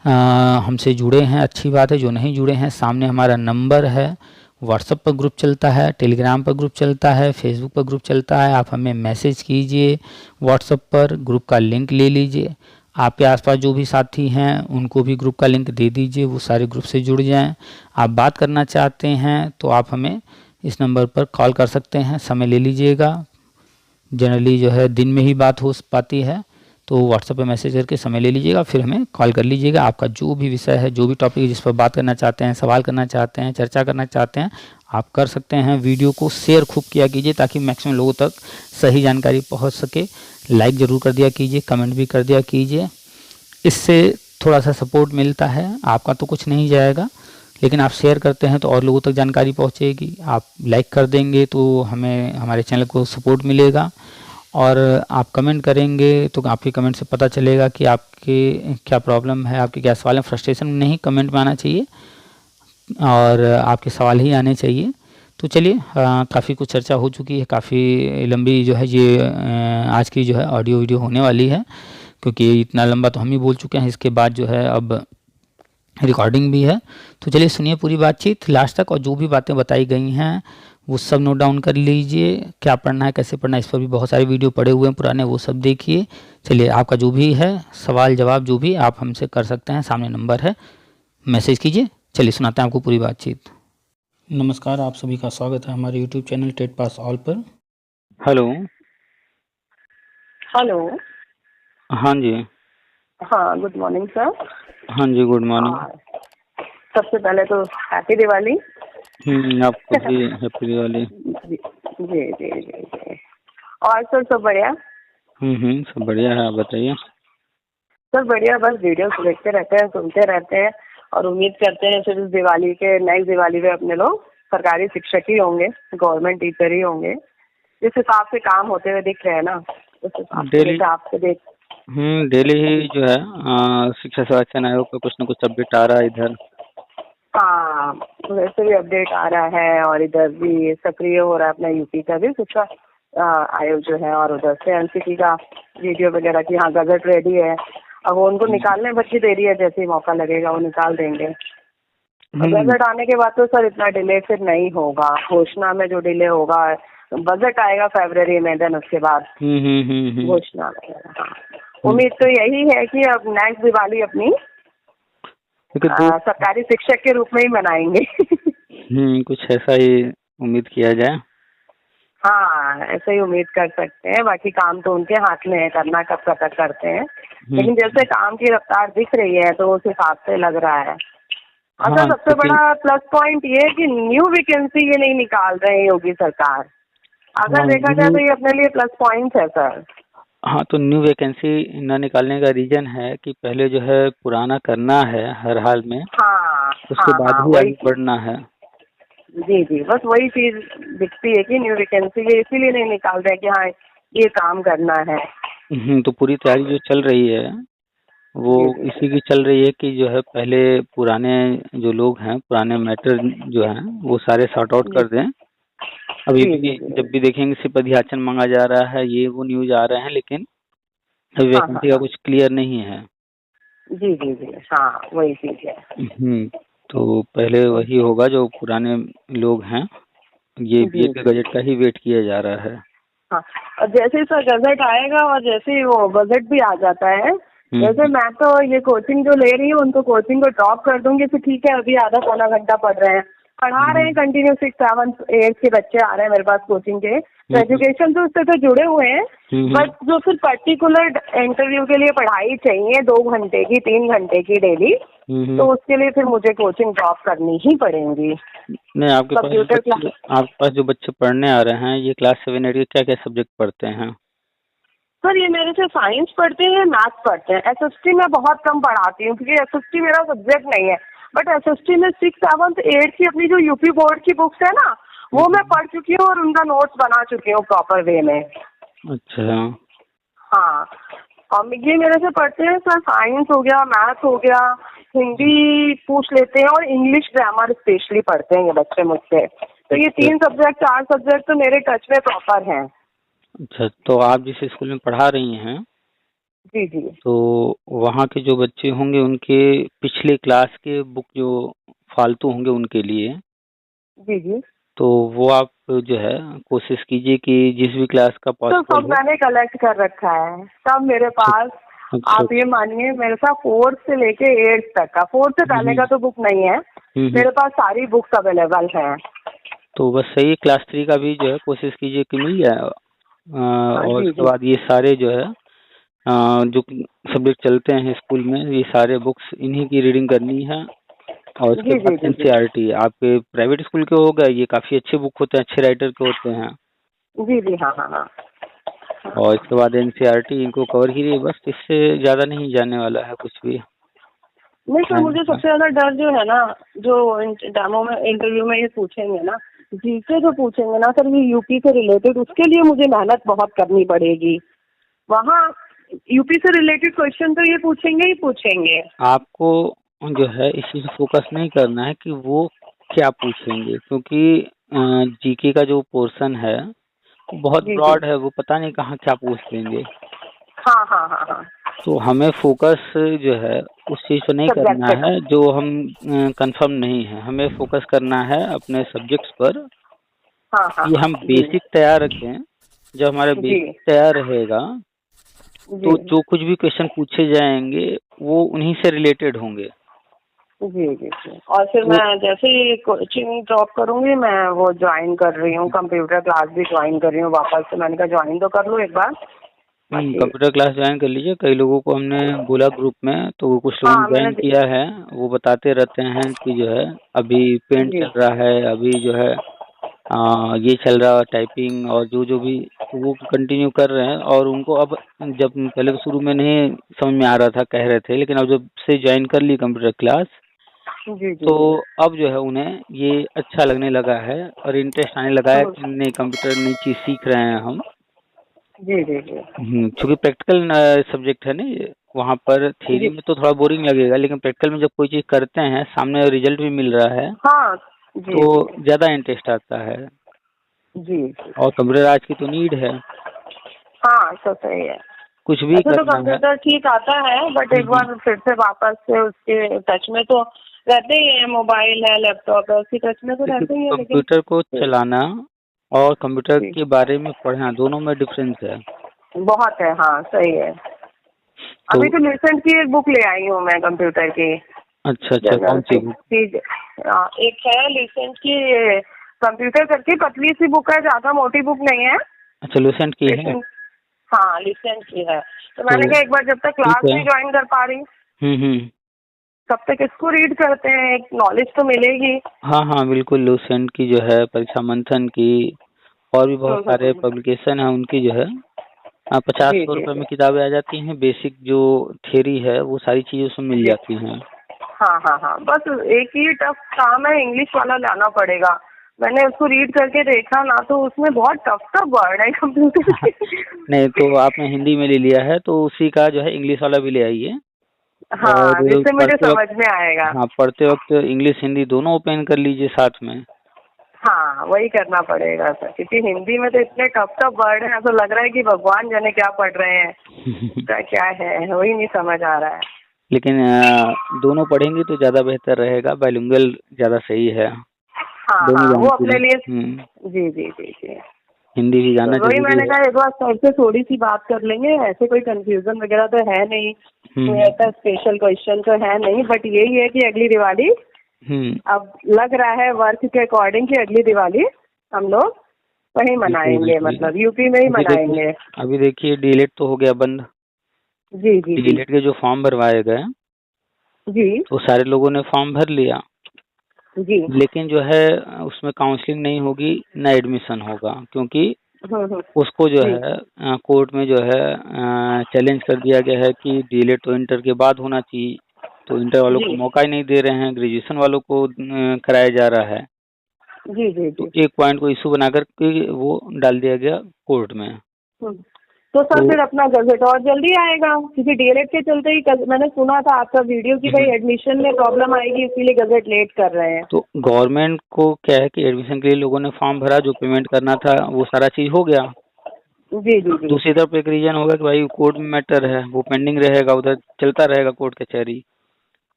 हमसे जुड़े हैं अच्छी बात है, जो नहीं जुड़े हैं, सामने हमारा नंबर है, व्हाट्सएप पर ग्रुप चलता है, टेलीग्राम पर ग्रुप चलता है, फेसबुक पर ग्रुप चलता है। आप हमें मैसेज कीजिए, व्हाट्सएप पर ग्रुप का लिंक ले लीजिए। आपके आसपास जो भी साथी हैं उनको भी ग्रुप का लिंक दे दीजिए, वो सारे ग्रुप से जुड़ जाएं। आप बात करना चाहते हैं तो आप हमें इस नंबर पर कॉल कर सकते हैं, समय ले लीजिएगा। जनरली जो है दिन में ही बात हो पाती है, तो व्हाट्सएप पे मैसेज करके समय ले लीजिएगा, फिर हमें कॉल कर लीजिएगा। आपका जो भी विषय है, जो भी टॉपिक जिस पर बात करना चाहते हैं, सवाल करना चाहते हैं, चर्चा करना चाहते हैं, आप कर सकते हैं। वीडियो को शेयर खूब किया कीजिए ताकि मैक्सिमम लोगों तक सही जानकारी पहुँच सके। लाइक ज़रूर कर दिया कीजिए, कमेंट भी कर दिया कीजिए, इससे थोड़ा सा सपोर्ट मिलता है। आपका तो कुछ नहीं जाएगा, लेकिन आप शेयर करते हैं तो और लोगों तक जानकारी पहुंचेगी। आप लाइक कर देंगे तो हमें, हमारे चैनल को सपोर्ट मिलेगा। और आप कमेंट करेंगे तो आपके कमेंट से पता चलेगा कि आपके क्या प्रॉब्लम है, आपके क्या सवाल है। फ्रस्ट्रेशन नहीं कमेंट में आना चाहिए और आपके सवाल ही आने चाहिए। तो चलिए, काफ़ी कुछ चर्चा हो चुकी है, काफ़ी लंबी जो है ये आज की जो है ऑडियो वीडियो होने वाली है, क्योंकि इतना लंबा तो हम ही बोल चुके हैं। इसके बाद जो है अब रिकॉर्डिंग भी है। तो चलिए सुनिए पूरी बातचीत लास्ट तक, और जो भी बातें बताई गई हैं वो सब नोट डाउन कर लीजिए। क्या पढ़ना है, कैसे पढ़ना है, इस पर भी बहुत सारे वीडियो पड़े हुए हैं पुराने, वो सब देखिए। चलिए, आपका जो भी है सवाल जवाब जो भी आप हमसे कर सकते हैं, सामने नंबर है, मैसेज कीजिए। चलिए सुनाते हैं आपको पूरी बातचीत। नमस्कार, आप सभी का स्वागत है हमारे YouTube channel TET pass all पर। हेलो। हेलो। हाँ जी। हाँ, गुड मॉर्निंग सर। हाँ जी, गुड मॉर्निंग। सबसे पहले तो हैप्पी दिवाली। आपको भी हैप्पी दिवाली। जी जी जी जी जी। और सर सब बढ़िया। सब बढ़िया है। आप बताइए। सर बढ़िया, बस वीडियोस देखते रहते हैं, सुनते रहते हैं और उम्मीद करते हैं फिर इस दिवाली के नेक्स्ट दिवाली पे अपने लोग सरकारी शिक्षक ही होंगे, गवर्नमेंट टीचर ही होंगे। जिस हिसाब से काम होते हुए दिख रहे हैं ना, उस डेली हिसाब से देख। डेली ही जो है शिक्षा संरक्षण आयोग का कुछ न कुछ अपडेट आ रहा है इधर। हाँ, वैसे भी अपडेट आ रहा है और इधर भी सक्रिय हो रहा है अपना यूपी का भी शिक्षा आयोग जो है, और उधर से एनसीटी का वीडियो वगैरह की हाँ गजट रेडी है। अब वो उनको निकालने बच्ची देरी है, जैसे ही मौका लगेगा वो निकाल देंगे। बजट आने के बाद तो सर इतना डिले फिर नहीं होगा, घोषणा में जो डिले होगा, बजट आएगा फरवरी में, देन उसके बाद घोषणा वगैरह। हाँ, उम्मीद तो यही है कि अब नेक्स्ट दिवाली अपनी सरकारी शिक्षक के रूप में ही मनाएंगे। कुछ ऐसा ही उम्मीद किया जाए। हाँ, ऐसे ही उम्मीद कर सकते हैं। बाकी काम तो उनके हाथ में है, करना कब तक करते हैं, लेकिन जैसे काम की रफ्तार दिख रही है तो उस हिसाब से लग रहा है। और हाँ, सबसे बड़ा प्लस पॉइंट ये है कि न्यू वैकेंसी ये नहीं निकाल रहे हैं योगी सरकार। अगर देखा जाए तो ये अपने लिए प्लस पॉइंट है सर। हाँ, तो न्यू वैकेंसी न निकालने का रीजन है कि पहले जो है पुराना करना है हर हाल में। हाँ, उसके बाद हाँ, ही वही आगे बढ़ना है। जी जी, बस वही चीज दिखती है कि न्यू वैकेंसी ये इसीलिए नहीं निकाल रहे कि हाँ ये काम करना है। तो पूरी तैयारी जो चल रही है वो जी, इसी की चल रही है कि जो है पहले पुराने जो लोग हैं, पुराने मैटर जो हैं वो सारे सॉर्ट आउट जी, कर दें। अभी जी, भी जी, जी, जब भी देखेंगे सिर्फ अध्याचन मांगा जा रहा है, ये वो न्यूज आ रहे हैं, लेकिन अभी हाँ, हाँ, वैकेंसी का हाँ, कुछ क्लियर नहीं है। जी जी जी, हाँ वही चीज है। तो पहले वही होगा जो पुराने लोग हैं, ये जी के जी, बजट का ही वेट किया जा रहा है। हाँ, और जैसे ही सर गजट आएगा और जैसे ही वो बजट भी आ जाता है, जैसे हम्म, मैं तो ये कोचिंग जो ले रही हूँ उनको कोचिंग को ड्रॉप कर दूंगी, तो ठीक है अभी आधा पौना घंटा पढ़ रहे हैं, पढ़ा रहे हैं कंटिन्यू, 6, 7, 8 के बच्चे आ रहे हैं मेरे पास कोचिंग के, तो एजुकेशन तो उससे तो जुड़े हुए हैं। बट जो फिर पर्टिकुलर इंटरव्यू के लिए पढ़ाई चाहिए 2 घंटे की 3 घंटे की डेली, तो उसके लिए फिर मुझे कोचिंग ड्रॉप करनी ही पड़ेगी। नहीं, कंप्यूटर क्लास। आपके पास जो बच्चे पढ़ने आ रहे हैं ये क्लास 7 8 के क्या क्या सब्जेक्ट पढ़ते हैं? सर ये मेरे से साइंस पढ़ते हैं, मैथ्स पढ़ते हैं। एसएसटी मैं बहुत कम पढ़ाती हूँ क्योंकि एसएसटी मेरा सब्जेक्ट नहीं है। बट एसएसटी में 6, 7, 8 की अपनी जो यूपी बोर्ड की बुक्स है ना, वो मैं पढ़ चुकी हूँ और उनका नोट्स बना चुकी हूँ प्रॉपर वे में। अच्छा। हाँ, और ये मेरे से पढ़ते हैं सर, साइंस हो गया, मैथ हो गया, हिंदी पूछ लेते हैं और इंग्लिश ग्रामर स्पेशली पढ़ते हैं ये बच्चे मुझसे। तो ये 3 सब्जेक्ट 4 सब्जेक्ट तो मेरे टच में प्रॉपर हैं। अच्छा, तो आप जिस स्कूल में पढ़ा रही हैं जी जी, तो वहाँ के जो बच्चे होंगे उनके पिछले क्लास के बुक जो फालतू होंगे उनके लिए, जी जी, तो वो आप जो है कोशिश कीजिए कि जिस भी क्लास का तो पॉसिबल सब हो। मैंने कलेक्ट कर रखा है, सब मेरे अच्छा। पास। अच्छा। आप ये मानिए मेरे पास 4th से लेके 8th तक का, 4th से पहले का तो बुक नहीं है, मेरे पास सारी बुक्स अवेलेबल हैं। तो बस सही, क्लास 3 का भी जो है कोशिश कीजिए कि मिल जाए। हाँ और जी उसके जी, बाद ये सारे जो है जो सब्जेक्ट चलते हैं स्कूल में, ये सारे बुक्स इन्हीं की रीडिंग करनी है। और उसके जी जी, बाद जी जी, एनसीईआरटी आपके प्राइवेट स्कूल के हो गए, ये काफ़ी अच्छे बुक होते हैं, अच्छे राइटर के होते हैं। जी जी, हाँ हाँ हाँ, और इसके बाद एनसीईआरटी इनको कवर कीजिए, बस इससे ज़्यादा नहीं जाने वाला है कुछ भी। नहीं सर, मुझे हाँ। सबसे ज्यादा डर जो है ना, जो डेमो में इंटरव्यू में ये पूछेंगे ना, जीके जो पूछेंगे ना सर, ये यूपी से रिलेटेड, उसके लिए मुझे मेहनत बहुत करनी पड़ेगी। वहाँ यूपी से रिलेटेड क्वेश्चन तो ये पूछेंगे ही पूछेंगे। आपको जो है इस चीज़ फोकस नहीं करना है कि वो क्या पूछेंगे, क्योंकि जीके का जो पोर्शन है वो बहुत जी जी, ब्रॉड है, वो पता नहीं कहाँ क्या पूछ देंगे। हाँ हाँ हाँ हाँ, तो हमें फोकस जो है उस चीज़ पे नहीं सब्जेक्ट करना पे। है जो हम कंफर्म नहीं है, हमें फोकस करना है अपने सब्जेक्ट्स पर हाँ हाँ कि हाँ, हम जी बेसिक तैयार रखें। जब हमारा जी बेसिक तैयार रहेगा जी, तो जो कुछ भी क्वेश्चन पूछे जाएंगे वो उन्हीं से रिलेटेड होंगे। जी जी जी, और फिर तो मैं जैसे ही कोचिंग ड्रॉप करूंगी, मैं वो ज्वाइन कर रही हूँ, कंप्यूटर क्लास भी ज्वाइन कर रही हूँ वापस से। मैंने कहा ज्वाइन तो कर लूँ एक बार, बाकी। कंप्यूटर क्लास ज्वाइन कर लीजिए। कई लोगों को हमने बोला ग्रुप में, तो कुछ लोगों ने हाँ मैंने ज्वाइन किया है। वो बताते रहते हैं कि जो है अभी पेंट जी चल रहा है, अभी जो है ये चल रहा है टाइपिंग, और जो जो भी तो वो कंटिन्यू कर रहे हैं। और उनको अब, जब पहले तो शुरू में नहीं समझ में आ रहा था, कह रहे थे, लेकिन अब जब से ज्वाइन कर ली कंप्यूटर क्लास, जी जी तो जी। अब जो है उन्हें ये अच्छा लगने लगा है और इंटरेस्ट आने लगा है कि नहीं, कंप्यूटर नई चीज़ सीख रहे हैं हम। जी जी जी चूँकि प्रैक्टिकल सब्जेक्ट है ना ये, वहाँ पर थ्योरी जी। में तो थोड़ा बोरिंग लगेगा, लेकिन प्रैक्टिकल में जब कोई चीज़ करते हैं, सामने रिजल्ट भी मिल रहा है, हाँ जी तो जी ज़्यादा इंटरेस्ट आता है। जी जी। और कंप्यूटर आज की तो नीड है, हाँ तो सही है। कुछ भी ऐसे तो करना है। कंप्यूटर ठीक आता है, बट एक हम्म, बार फिर से वापस से उसके टच में तो रहते ही है, मोबाइल है, लैपटॉप है, उसकी टच में तो देखिए, रहते ही है, लेकिन कंप्यूटर को चलाना और कंप्यूटर जी के बारे में पढ़ना, दोनों में डिफरेंस है। बहुत है। हाँ सही है। तो अभी तो रिसेंट की एक बुक ले आई हूँ मैं कंप्यूटर की, अच्छा अच्छा, जनरल कौन सी की बुक? एक है रिसेंट की, कंप्यूटर करके पतली सी बुक है, ज्यादा मोटी बुक नहीं है। अच्छा, लुसेंट की है। रिसेंट, हाँ रिसेंट की है। तो तो मैंने कहा एक बार जब तक ठीक क्लास है। नहीं ज्वाइन कर पा रही हम्म। तब तक इसको रीड करते हैं, एक नॉलेज तो मिलेगी। हाँ हाँ, बिल्कुल, लुसेंट की जो है, परीक्षा मंथन की, और भी बहुत सारे हम्म। पब्लिकेशन है उनकी जो है, 50 जी सौ जी रुपये जी। में किताबें आ जाती हैं। बेसिक जो थ्योरी है वो सारी चीज़ें उसमें मिल जी जाती हैं। हाँ हाँ हाँ, बस एक ही टफ काम है, इंग्लिश वाला लाना पड़ेगा। मैंने उसको रीड करके देखा ना, तो उसमें बहुत टफ टफ वर्ड है कंप्यूटर के। नहीं, तो आपने हिंदी में ले लिया है तो उसी का जो है इंग्लिश वाला भी ले आइए। हाँ, और जिससे मुझे पढ़ते वक्त, समझ में आएगा। हाँ, पढ़ते वक्त इंग्लिश हिंदी दोनों ओपन कर लीजिए साथ में। हाँ वही करना पड़ेगा सर, क्योंकि हिंदी में तो इतने टफ टफ वर्ड है, ऐसा लग रहा है कि भगवान जाने क्या पढ़ रहे हैं, क्या है वही नहीं समझ आ रहा है। लेकिन दोनों पढ़ेंगी तो ज़्यादा बेहतर रहेगा, बाइलिंगुअल ज़्यादा सही है, हाँ दोनों हाँ, वो जानती अपने हैं। लिए। जी जी जी जी। हिंदी भी तो जानना वही जरूरी मैंने है। कहा एक बार सर से थोड़ी सी बात कर लेंगे, ऐसे कोई कंफ्यूजन वगैरह तो है नहीं, कोई हम्म ऐसा स्पेशल क्वेश्चन तो है नहीं, बट यही है कि अगली दिवाली हम्म। अब लग रहा है वर्क के अकॉर्डिंग कि अगली दिवाली हम लोग वहीं बिल्कुल मनाएंगे, बिल्कुल। मतलब यूपी में ही अभी देखिए, मनाएंगे। डीएलएड तो हो गया बंद। जी जी जी डीएलएड के जो फॉर्म भरवाए गए, जी तो सारे लोगों ने फॉर्म भर लिया, जी। लेकिन जो है उसमें काउंसलिंग नहीं होगी, ना एडमिशन होगा, क्योंकि हम्म। उसको जो जी है कोर्ट में जो है चैलेंज कर दिया गया है कि डीएलएड तो इंटर के बाद होना चाहिए। तो इंटर वालों को जी मौका ही नहीं दे रहे हैं, ग्रेजुएशन वालों को कराया जा रहा है। जी जी तो जी। एक पॉइंट को इशू बनाकर के वो डाल दिया गया कोर्ट में। हम्म। तो सर तो फिर अपना गजट और जल्दी आएगा, क्योंकि डीएलएड के चलते ही मैंने सुना था आपका वीडियो कि भाई एडमिशन में प्रॉब्लम आएगी, इसीलिए गजट लेट कर रहे हैं। तो गवर्नमेंट को क्या है कि एडमिशन के लिए लोगों ने फॉर्म भरा, जो पेमेंट करना था वो सारा चीज़ हो गया। जी जी जी दूसरी तरफ एक रीजन होगा कि भाई कोर्ट में मैटर है, वो पेंडिंग रहेगा, उधर चलता रहेगा कोर्ट कचहरी।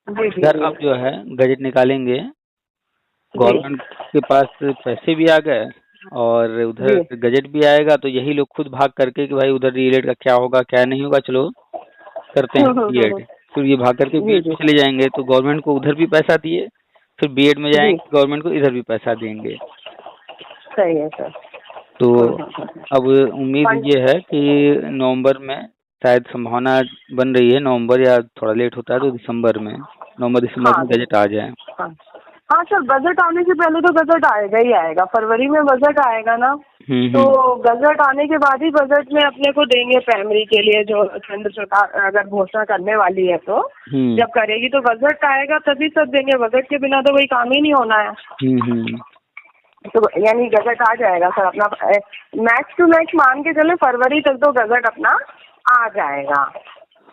जी जी इधर जी अब जो है गजट निकालेंगे, जी गवर्नमेंट के पास पैसे भी आ गए, और उधर जी। गजट भी आएगा, तो यही लोग खुद भाग करके कि भाई उधर डीएलएड का क्या होगा क्या नहीं होगा, चलो करते हैं हम्म। बीएड। फिर ये भाग करके जी बीएड जी में चले जाएंगे, तो गवर्नमेंट को उधर भी पैसा दिए, फिर बीएड में जी। जाएंगे गवर्नमेंट को इधर भी पैसा देंगे। सही है सर। तो हम्म। अब उम्मीद फंड। ये है कि नवंबर में, शायद संभावना बन रही है नवंबर, या थोड़ा लेट होता है तो दिसंबर में, नवंबर दिसंबर हाँ में गजट आ जाए। हाँ हाँ सर, बजट आने से पहले तो बजट आएगा ही आएगा, फरवरी में बजट आएगा ना। तो हम्म। बजट आने के बाद ही बजट में अपने को देंगे प्राइमरी के लिए, जो केंद्र सरकार अगर घोषणा करने वाली है तो हम्म जब करेगी तो बजट आएगा तभी सब देंगे, बजट के बिना तो कोई काम ही नहीं होना है। हम्म। तो यानी गजट आ जाएगा सर अपना, मैक्स टू मैक्स मान के चले फरवरी तक तो गजट अपना आ जाएगा,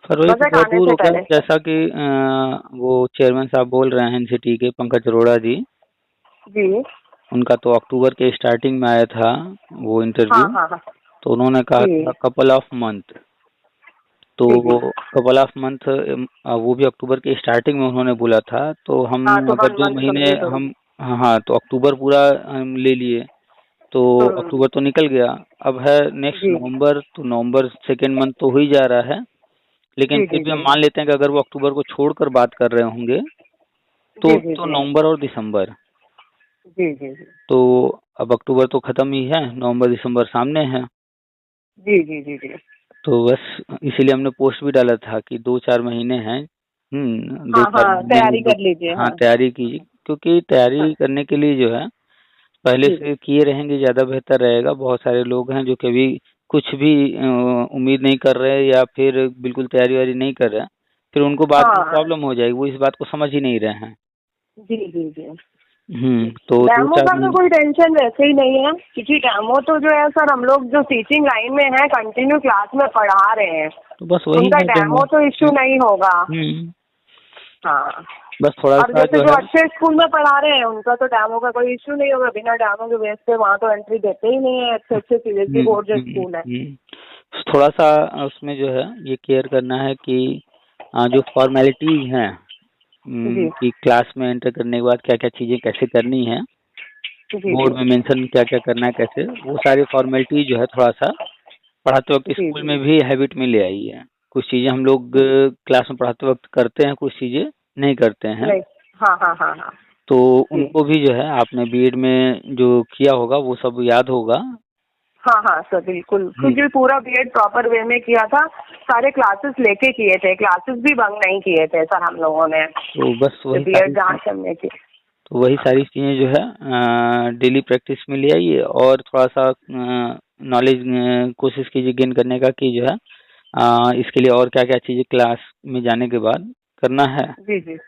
फरवरी तो बजट बहुत आने दूर से हो गया, पहले। जैसा कि वो चेयरमैन साहब बोल रहे हैं एनसीटी के, पंकज अरोड़ा जी, जी उनका तो अक्टूबर के स्टार्टिंग में आया था वो हाँ इंटरव्यू। हाँ हाँ। तो उन्होंने कहा जी था कपल ऑफ मंथ, तो जी जी। कपल ऑफ मंथ वो भी अक्टूबर के स्टार्टिंग में उन्होंने बोला था। तो हम हाँ तो अगर 1 मंथ 2 महीने कंप्लीट हो हम, हाँ हाँ, तो अक्टूबर पूरा हम ले लिए, तो गया। अक्टूबर तो निकल गया, अब है नेक्स्ट जी नवंबर, तो नवंबर सेकेंड मंथ तो हो ही जा रहा है। लेकिन जी फिर जी भी हम जी मान लेते हैं कि अगर वो अक्टूबर को छोड़कर बात कर रहे होंगे, जी जी तो जी नवंबर और दिसंबर। जी जी जी तो अब अक्टूबर तो खत्म ही है, नवंबर दिसंबर सामने है। जी जी जी जी। तो बस इसीलिए हमने पोस्ट भी डाला था कि 2-4 महीने हैं, दो हाँ चार हाँ, महीने तैयारी में दो, कर लीजिए। हाँ, हाँ तैयारी की, क्योंकि हाँ। तैयारी करने के लिए जो है पहले जी जी से किए रहेंगे ज़्यादा बेहतर रहेगा। बहुत सारे लोग हैं जो कभी कुछ भी उम्मीद नहीं कर रहे या फिर बिल्कुल तैयारी वारी नहीं कर रहे, फिर उनको बाद में हाँ प्रॉब्लम हो जाएगी, वो इस बात को समझ ही नहीं रहे हैं। जी जी जी। तो दो डेमो चार का तो दिन। कोई टेंशन वैसे ही नहीं है, क्योंकि डेमो तो जो है सर हम लोग जो टीचिंग लाइन में है कंटिन्यू क्लास में पढ़ा रहे हैं, तो बस वही उनका है डेमो। डेमो तो इश्यू नहीं होगा। हम्म हाँ, बस थोड़ा और सा जैसे जो जो है। अच्छे स्कूल में पढ़ा रहे हैं उनका तो डेमो का कोई इश्यू नहीं होगा, बिना डेमो के बेस पे वहाँ तो एंट्री देते ही नहीं है अच्छे अच्छे सीबीएसई बोर्ड जो स्कूल है। थोड़ा सा उसमें जो है ये केयर करना है कि जो फॉर्मेलिटीज हैं, जी कि क्लास में एंटर करने के बाद क्या क्या चीजें कैसे करनी है, जी जी बोर्ड में मेंशन क्या क्या करना है कैसे, वो सारी फॉर्मेलिटी जो है थोड़ा सा पढ़ाते वक्त जी स्कूल जी में भी हैबिट में ले आई है। कुछ चीजें हम लोग जी। क्लास में पढ़ाते वक्त करते हैं, कुछ चीजें नहीं करते हैं। नहीं, हाँ हाँ हाँ हाँ तो जी उनको भी जो है आपने बीएड में जो किया होगा वो सब याद होगा। हाँ हाँ सर बिल्कुल, हम्म, क्योंकि पूरा बीएड प्रॉपर वे में किया था, सारे क्लासेस लेके किए थे, क्लासेस भी बंक नहीं किए थे सर हम लोगों ने, तो बस जो वही बीएड सारी जहाँ करने की। तो वही सारी चीजें जो है डेली प्रैक्टिस में ले आइए, और थोड़ा सा नॉलेज कोशिश कीजिए गेन करने का कि जो है इसके लिए और क्या क्या चीजें क्लास में जाने के बाद करना है। जी जी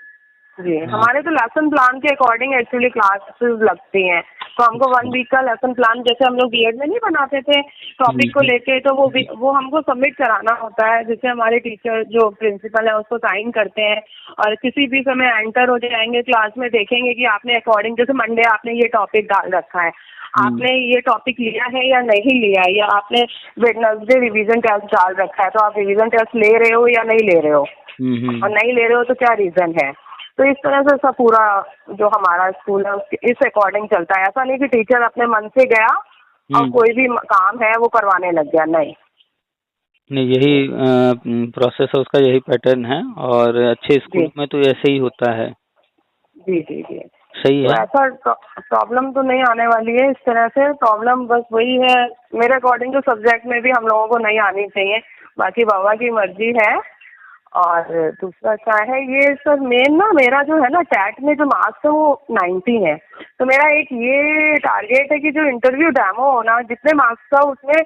जी। हाँ, हमारे तो लेसन प्लान के अकॉर्डिंग एक्चुअली क्लासेस लगती हैं, तो हमको अच्छा। 1 वीक का लेसन प्लान जैसे हम लोग बीएड में नहीं बनाते थे टॉपिक को हम्म, लेके, तो वो हमको सबमिट कराना होता है, जिससे हमारे टीचर जो प्रिंसिपल है उसको साइन करते हैं, और किसी भी समय एंटर हो जाएंगे क्लास में, देखेंगे कि आपने अकॉर्डिंग जैसे मंडे आपने ये टॉपिक डाल रखा है, हम्म, आपने ये टॉपिक लिया है या नहीं लिया, या आपने वेडनेसडे रिवीजन टेस्ट डाल रखा है, तो आप रिवीजन टेस्ट ले रहे हो या नहीं ले रहे हो, और हम्म, नहीं ले रहे हो तो क्या रीजन है। तो इस तरह से सब पूरा जो हमारा स्कूल है उसके इस अकॉर्डिंग चलता है, ऐसा नहीं कि टीचर अपने मन से गया और हम्म। कोई भी काम है वो करवाने लग गया, नहीं। नहीं, यही प्रोसेस है उसका, यही पैटर्न है, और अच्छे जी स्कूल में तो ऐसे ही होता है। जी जी जी। सही तो है। ऐसा प्रॉब्लम तो नहीं आने वाली है इस तरह से, प्रॉब्लम बस वही है मेरे अकॉर्डिंग, तो सब्जेक्ट में भी हम लोगों को नहीं आनी चाहिए, बाकी बाबा की मर्जी है। और दूसरा क्या है ये सर, मेन ना मेरा जो है ना टैट में जो मार्क्स है वो 90 है, तो मेरा एक ये टारगेट है कि जो इंटरव्यू डेमो होना जितने मार्क्स का उसमें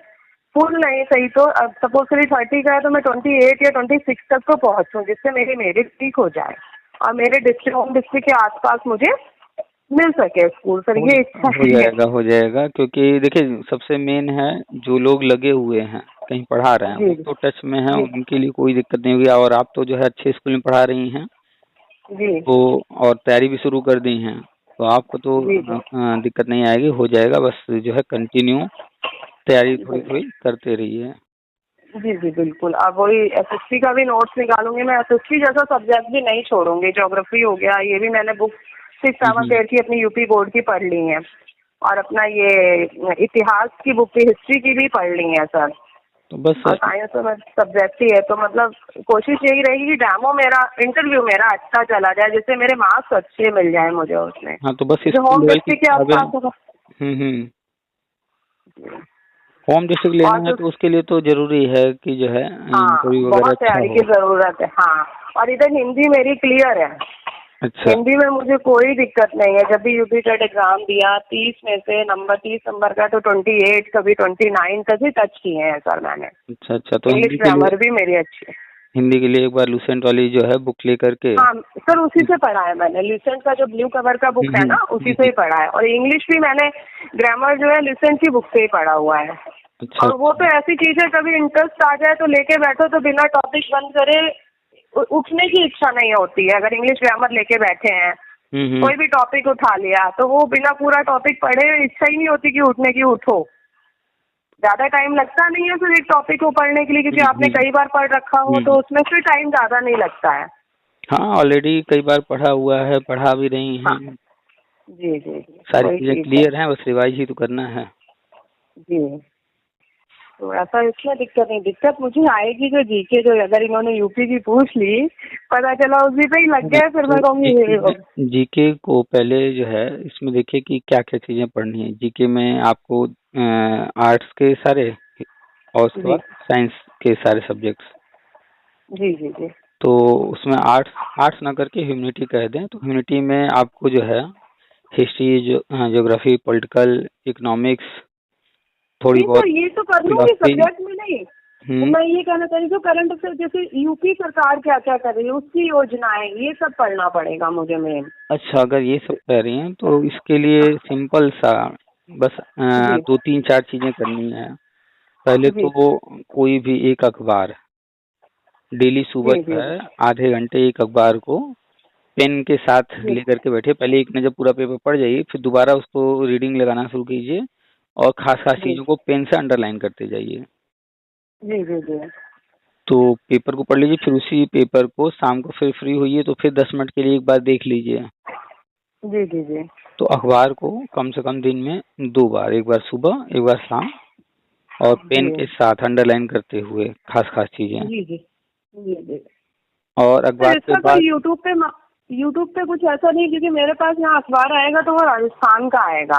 फुल नहीं सही तो सपोज करी 30 का है तो मैं 28 या 26 तक तो पहुंचूं, जिससे मेरी मेरिट ठीक हो जाए और मेरे डिस्ट्रिक्ट होम डिस्ट्रिक्ट के आसपास मुझे मिल सके स्कूल, सर हो ये इच्छा हो है। जाएगा, हो जाएगा, क्योंकि देखिए सबसे मेन है जो लोग लगे हुए हैं कहीं पढ़ा रहे हैं जी वो तो टच में है, जी उनके लिए कोई दिक्कत नहीं होगी, और आप तो जो है अच्छे स्कूल में पढ़ा रही हैं, जी तो और तैयारी भी शुरू कर दी हैं, तो आपको तो जी जी दिक्कत नहीं आएगी, हो जाएगा। बस जो है कंटिन्यू तैयारी थोड़ी जी थोड़ी करते रहिए। जी जी बिल्कुल। अब वही एसएससी का भी नोट्स निकालूंगी मैं, एसएससी जैसा सब्जेक्ट भी नहीं छोड़ूंगी, ज्योग्राफी हो गया, ये भी मैंने बुक 6, 7, 8 की अपनी यूपी बोर्ड की पढ़ ली है, और अपना ये इतिहास की बुक की हिस्ट्री की भी पढ़ ली है सर, तो बस। और साइंस तो मेरा सब्जेक्ट ही है, तो मतलब कोशिश यही रहेगी कि डेमो मेरा इंटरव्यू मेरा अच्छा चला जाए, जिससे मेरे मार्क्स अच्छे मिल जाए मुझे उसमें, हाँ, तो बस जो स्कूल होम लेवल की डिस्ट्रिक्ट के किताबें। आसपास होगा। होम डिस्ट्रिक्ट और लेना है तो तो उसके लिए तो जरूरी है कि जो है हाँ, इंटरव्यू वगैरह बहुत अच्छा तैयारी की हो। जरूरत है। हाँ, और इधर हिंदी मेरी क्लियर है, अच्छा। हिंदी में मुझे कोई दिक्कत नहीं है, जब भी यूपी टेट एग्जाम दिया 30 में से नंबर 30 नंबर का तो 28 कभी 29 तक ही टच किए हैं सर मैंने। अच्छा, अच्छा, तो इंग्लिश हिंदी के लिए, ग्रामर भी मेरी अच्छी है। हिंदी के लिए एक बार लुसेंट वाली जो है बुक ले करके। हाँ सर, उसी से पढ़ा है मैंने, लिसेंट का जो ब्लू कवर का बुक है ना उसी से ही पढ़ा है, और इंग्लिश भी मैंने ग्रामर जो है लिसेंट की बुक से ही पढ़ा हुआ है। अच्छा, और वो तो अच्छा। ऐसी चीज है कभी इंटरेस्ट आ जाए तो लेके बैठो तो बिना टॉपिक बंद करे उठने की इच्छा नहीं होती है, अगर इंग्लिश ग्रामर लेके बैठे हैं हम्म, कोई भी टॉपिक उठा लिया तो वो बिना पूरा टॉपिक पढ़े इच्छा ही नहीं होती कि उठने की, उठो। ज्यादा टाइम लगता नहीं है फिर एक टॉपिक को पढ़ने के लिए, क्योंकि आपने हम्म, कई बार पढ़ रखा हो हम्म। तो उसमें फिर टाइम ज्यादा नहीं लगता है। हाँ, ऑलरेडी कई बार पढ़ा हुआ है, पढ़ा भी रही हाँ हैं, जी जी जी, सारी वही चीजें चीज है। क्लियर हैं, बस रिवाइज ही तो करना है। जी, तो ऐसा इसमें दिक्कत नहीं, दिक्कत मुझे आएगी जो जीके, जो अगर इन्होंने यूपी की पूछ ली, पता चला उसी पे ही लग गए, फिर मैं तो कहूँगी जीके ये में, जीके को पहले जो है इसमें देखिए कि क्या क्या चीजें पढ़नी है। जीके में आपको आर्ट्स के सारे और उसके जी बाद साइंस के सारे सब्जेक्ट्स। जी जी जी तो उसमें आर्ट्स आर्ट्स ना करके ह्यूमैनिटी कह दें, तो ह्यूमैनिटी में आपको जो है हिस्ट्री, जो ज्योग्राफी, पॉलिटिकल, इकोनॉमिक्स, थोड़ी नहीं बहुत सर, ये तो कर लूंगी फिलॉसफी। सब्जेक्ट में नहीं। तो मैं ये कहना चाह रही हूँ करंट अफेयर, जैसे यूपी सरकार क्या क्या कर रही है, उसकी योजनाएं, ये सब पढ़ना पड़ेगा मुझे मेन। अच्छा, अगर ये सब कह रही हैं तो इसके लिए सिंपल सा बस जी 2-3-4 चीजें करनी है। पहले जी तो कोई भी एक अखबार डेली सुबह जी जो जी है आधे घंटे एक अखबार को पेन के साथ जी लेकर के बैठे, पहले एक नज़र पूरा पेपर पढ़ जाइए, फिर दोबारा उसको रीडिंग लगाना शुरू कीजिए और खास खास जी चीज़ों को पेन से अंडरलाइन करते जाइए। जी जी जी तो पेपर को पढ़ लीजिए, फिर उसी पेपर को शाम को फिर फ्री होइए तो फिर 10 मिनट के लिए एक बार देख लीजिए। जी जी जी तो अखबार को कम से कम दिन में 2 बार, एक बार सुबह एक बार शाम, और पेन जी के साथ अंडरलाइन करते हुए खास खास चीज़ें। जी जी जी जी। और सर अखबार के इसका बाद कोई यूट्यूब पे कुछ ऐसा नहीं, क्योंकि मेरे पास यहाँ अखबार आएगा तो वो राजस्थान का आएगा।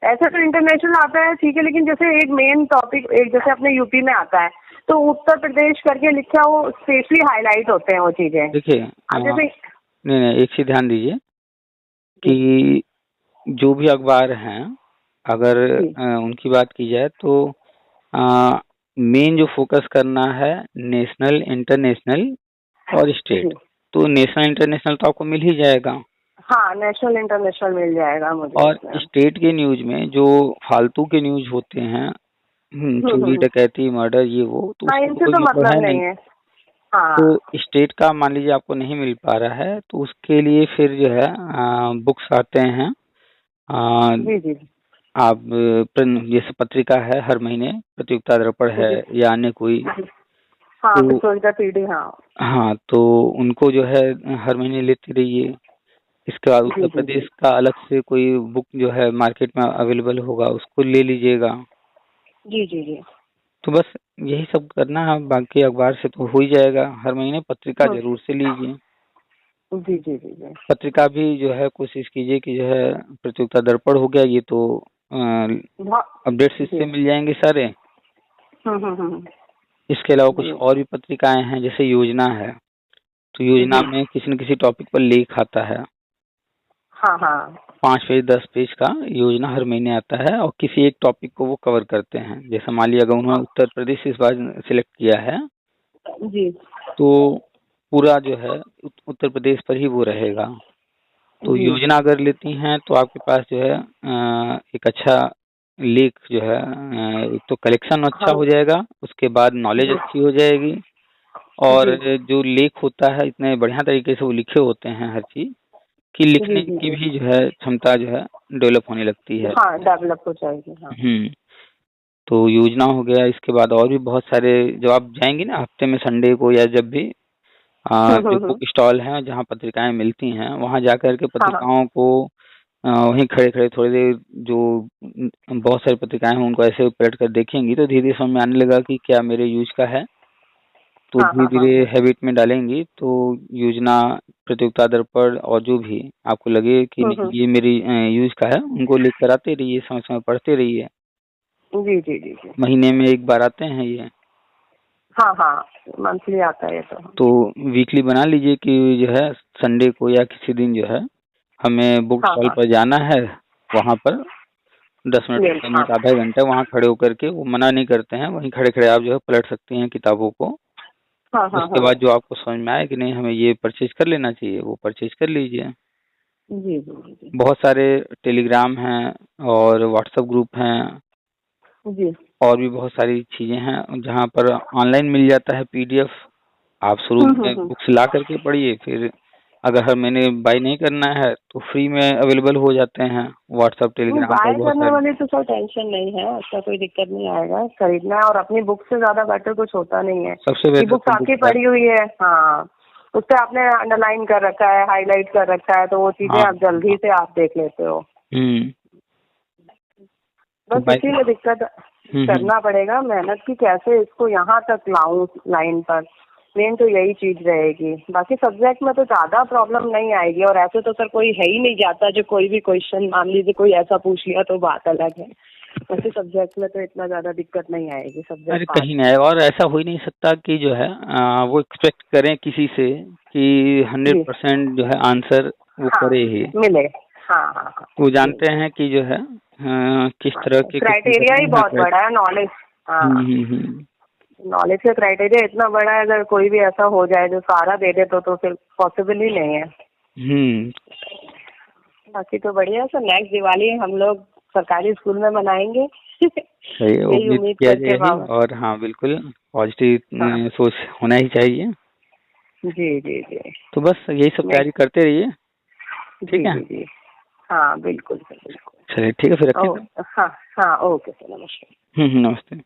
ऐसे तो इंटरनेशनल आता है ठीक है, लेकिन जैसे एक मेन टॉपिक, एक जैसे अपने यूपी में आता है तो उत्तर प्रदेश करके लिखा, वो स्पेशली हाईलाइट होते हैं वो चीजें। देखिए अब जैसे नहीं नहीं, एक चीज़ ध्यान दीजिए जी कि जो भी अखबार हैं, अगर जी उनकी बात की जाए तो मेन जो फोकस करना है नेशनल, इंटरनेशनल और जी स्टेट। तो नेशनल इंटरनेशनल तो आपको मिल ही जाएगा, हाँ, नेशनल इंटरनेशनल मिल जाएगा मुझे और इसमें। स्टेट के न्यूज में जो फालतू के न्यूज होते हैं, चोरी हम्म। डकैती मर्डर ये वो, तो हाँ, उससे तो इनसे कोई तो मतलब है मतलब नहीं। नहीं है। हाँ तो स्टेट का मान लीजिए आपको नहीं मिल पा रहा है तो उसके लिए फिर जो है बुक्स आते हैं। जी जी आप जैसे पत्रिका है, हर महीने प्रतियोगिता दर्पण है जी या अन्य कोई, जी। हाँ, तो प्रतियोगिता पीढ़ी, हाँ। हाँ, तो उनको जो है हर महीने लेते रहिए। इसके बाद जी उत्तर जी जी प्रदेश का अलग से कोई बुक जो है मार्केट में अवेलेबल होगा, उसको ले लीजिएगा। जी जी जी। तो बस यही सब करना है, बाकी अखबार से तो हो ही जाएगा। हर महीने पत्रिका हम्म, जरूर से लीजिए। जी जी जी जी। पत्रिका भी जो है कोशिश कीजिए कि जो है प्रतियोगिता दर्पण हो गया, ये तो बहुत अपडेट्स जी। इससे मिल जाएंगे सारे। हम्म। इसके अलावा कुछ जी और भी पत्रिकाएं हैं, जैसे योजना है, तो योजना जी। में किसी न किसी टॉपिक पर लेख आता है। हाँ हाँ 5 पेज 10 पेज का योजना हर महीने आता है और किसी एक टॉपिक को वो कवर करते हैं। जैसे मान लिया अगर उन्होंने उत्तर प्रदेश इस बार सिलेक्ट किया है जी तो पूरा जो है उत्तर प्रदेश पर ही वो रहेगा। तो जी योजना अगर लेती हैं तो आपके पास जो है एक अच्छा लेख जो है, एक तो कलेक्शन अच्छा हाँ हो जाएगा, उसके बाद नॉलेज जी अच्छी हो जाएगी, जी और जो लेख होता है इतने बढ़िया तरीके से वो लिखे होते हैं हर चीज कि जी लिखने जी की जी। भी जो है क्षमता जो है डेवलप होने लगती है। हाँ, डेवलप हो जाएगी, हाँ। हम्म। तो योजना हो गया, इसके बाद और भी बहुत सारे, जब आप जाएंगी ना हफ्ते में संडे को या जब भी, जो बुक स्टॉल हैं जहाँ पत्रिकाएं मिलती हैं वहाँ जा कर के हाँ हाँ पत्रिकाओं को वहीं खड़े खड़े थोड़ी देर, जो बहुत सारी पत्रिकाएं हैं उनको ऐसे पलट कर देखेंगी तो धीरे धीरे समझ में आने लगा कि क्या मेरे यूज का है। तो हाँ धीरे हाँ हाँ धीरे हैबिट में डालेंगी तो योजना, प्रतियोगिता दर्पण और जो भी आपको लगे कि नहीं ये मेरी यूज का है, उनको लिख कर आते रहिए, समय समय पढ़ते रहिए। जी जी जी जी। महीने में एक बार आते हैं ये। हाँ हाँ, मंथली आता है ये तो। तो वीकली बना लीजिए कि जो है संडे को या किसी दिन जो है हमें बुक हाँ स्टॉल हाँ पर जाना है। वहाँ पर 10 मिनट ये 15 मिनट हाँ आधा घंटा वहाँ खड़े होकर के, वो मना नहीं करते हैं, वहीं खड़े खड़े आप जो है पलट सकती हैं किताबों को। हाँ हाँ उसके हाँ। बाद जो आपको समझ में आए कि नहीं हमें ये परचेज कर लेना चाहिए, वो परचेज कर लीजिए। जी जी जी जी बहुत सारे टेलीग्राम हैं और व्हाट्सएप ग्रुप हैं, जी। और भी बहुत सारी चीज़ें हैं जहाँ पर ऑनलाइन मिल जाता है पीडीएफ। आप शुरू में हम्म। बुक्स ला करके पढ़िए, फिर अगर हर महीने बाय नहीं करना है तो फ्री में अवेलेबल हो जाते हैं व्हाट्सएप टेलीग्राम पर बाय बहुत करने सारे। वाली तो सर टेंशन नहीं है, उसका कोई दिक्कत नहीं आएगा, खरीदना है और अपनी बुक से ज्यादा बेटर कुछ होता नहीं है। सबसे ये बेहतर बुक्स तो बुक आपकी है। पढ़ी हुई है, हाँ, उस पे आपने अंडरलाइन कर रखा है, हाईलाइट कर रखा है, तो वो चीजें हाँ आप जल्दी हाँ। से आप देख लेते हो। हम्म। तो बस बाय। इसीलिए दिक्कत हम्म। करना पड़ेगा मेहनत की, कैसे इसको यहाँ तक लाऊं लाइन पर। मेन तो यही चीज रहेगी, बाकी सब्जेक्ट में तो ज्यादा प्रॉब्लम नहीं आएगी। और ऐसे तो सर कोई है ही नहीं जाता जो कोई भी क्वेश्चन मान लीजिए कोई ऐसा पूछ लिया तो बात अलग है। वैसे सब्जेक्ट में तो इतना ज्यादा दिक्कत नहीं आएगी, सब्जेक्ट अरे पास कहीं नहीं आएगा, और ऐसा हो ही नहीं सकता कि जो है वो एक्सपेक्ट करें किसी से कि हंड्रेड जी। परसेंट जो है आंसर वो हाँ करे ही। मिले। हाँ हाँ हाँ वो जी जानते हैं कि जो है किस तरह के क्राइटेरिया ही बहुत बड़ा है नॉलेज। हाँ, नॉलेज का क्राइटेरिया इतना बड़ा है, अगर कोई भी ऐसा हो जाए जो सारा दे दे तो फिर पॉसिबल ही नहीं है। बाकी तो बढ़िया है सर। नेक्स्ट दिवाली हम लोग सरकारी स्कूल में मनाएंगे। सही यही उम्मीद उम्मीद किया करके जाए बाबा। और हाँ बिल्कुल पॉजिटिव हाँ, सोच होना ही चाहिए। जी जी जी। तो बस यही सब तैयारी करते रहिए। ठीक जी है, जी जी। हाँ बिल्कुल सर, बिल्कुल। चलिए ठीक है फिर रखिए। हाँ हाँ, ओके सर, नमस्कार। नमस्ते।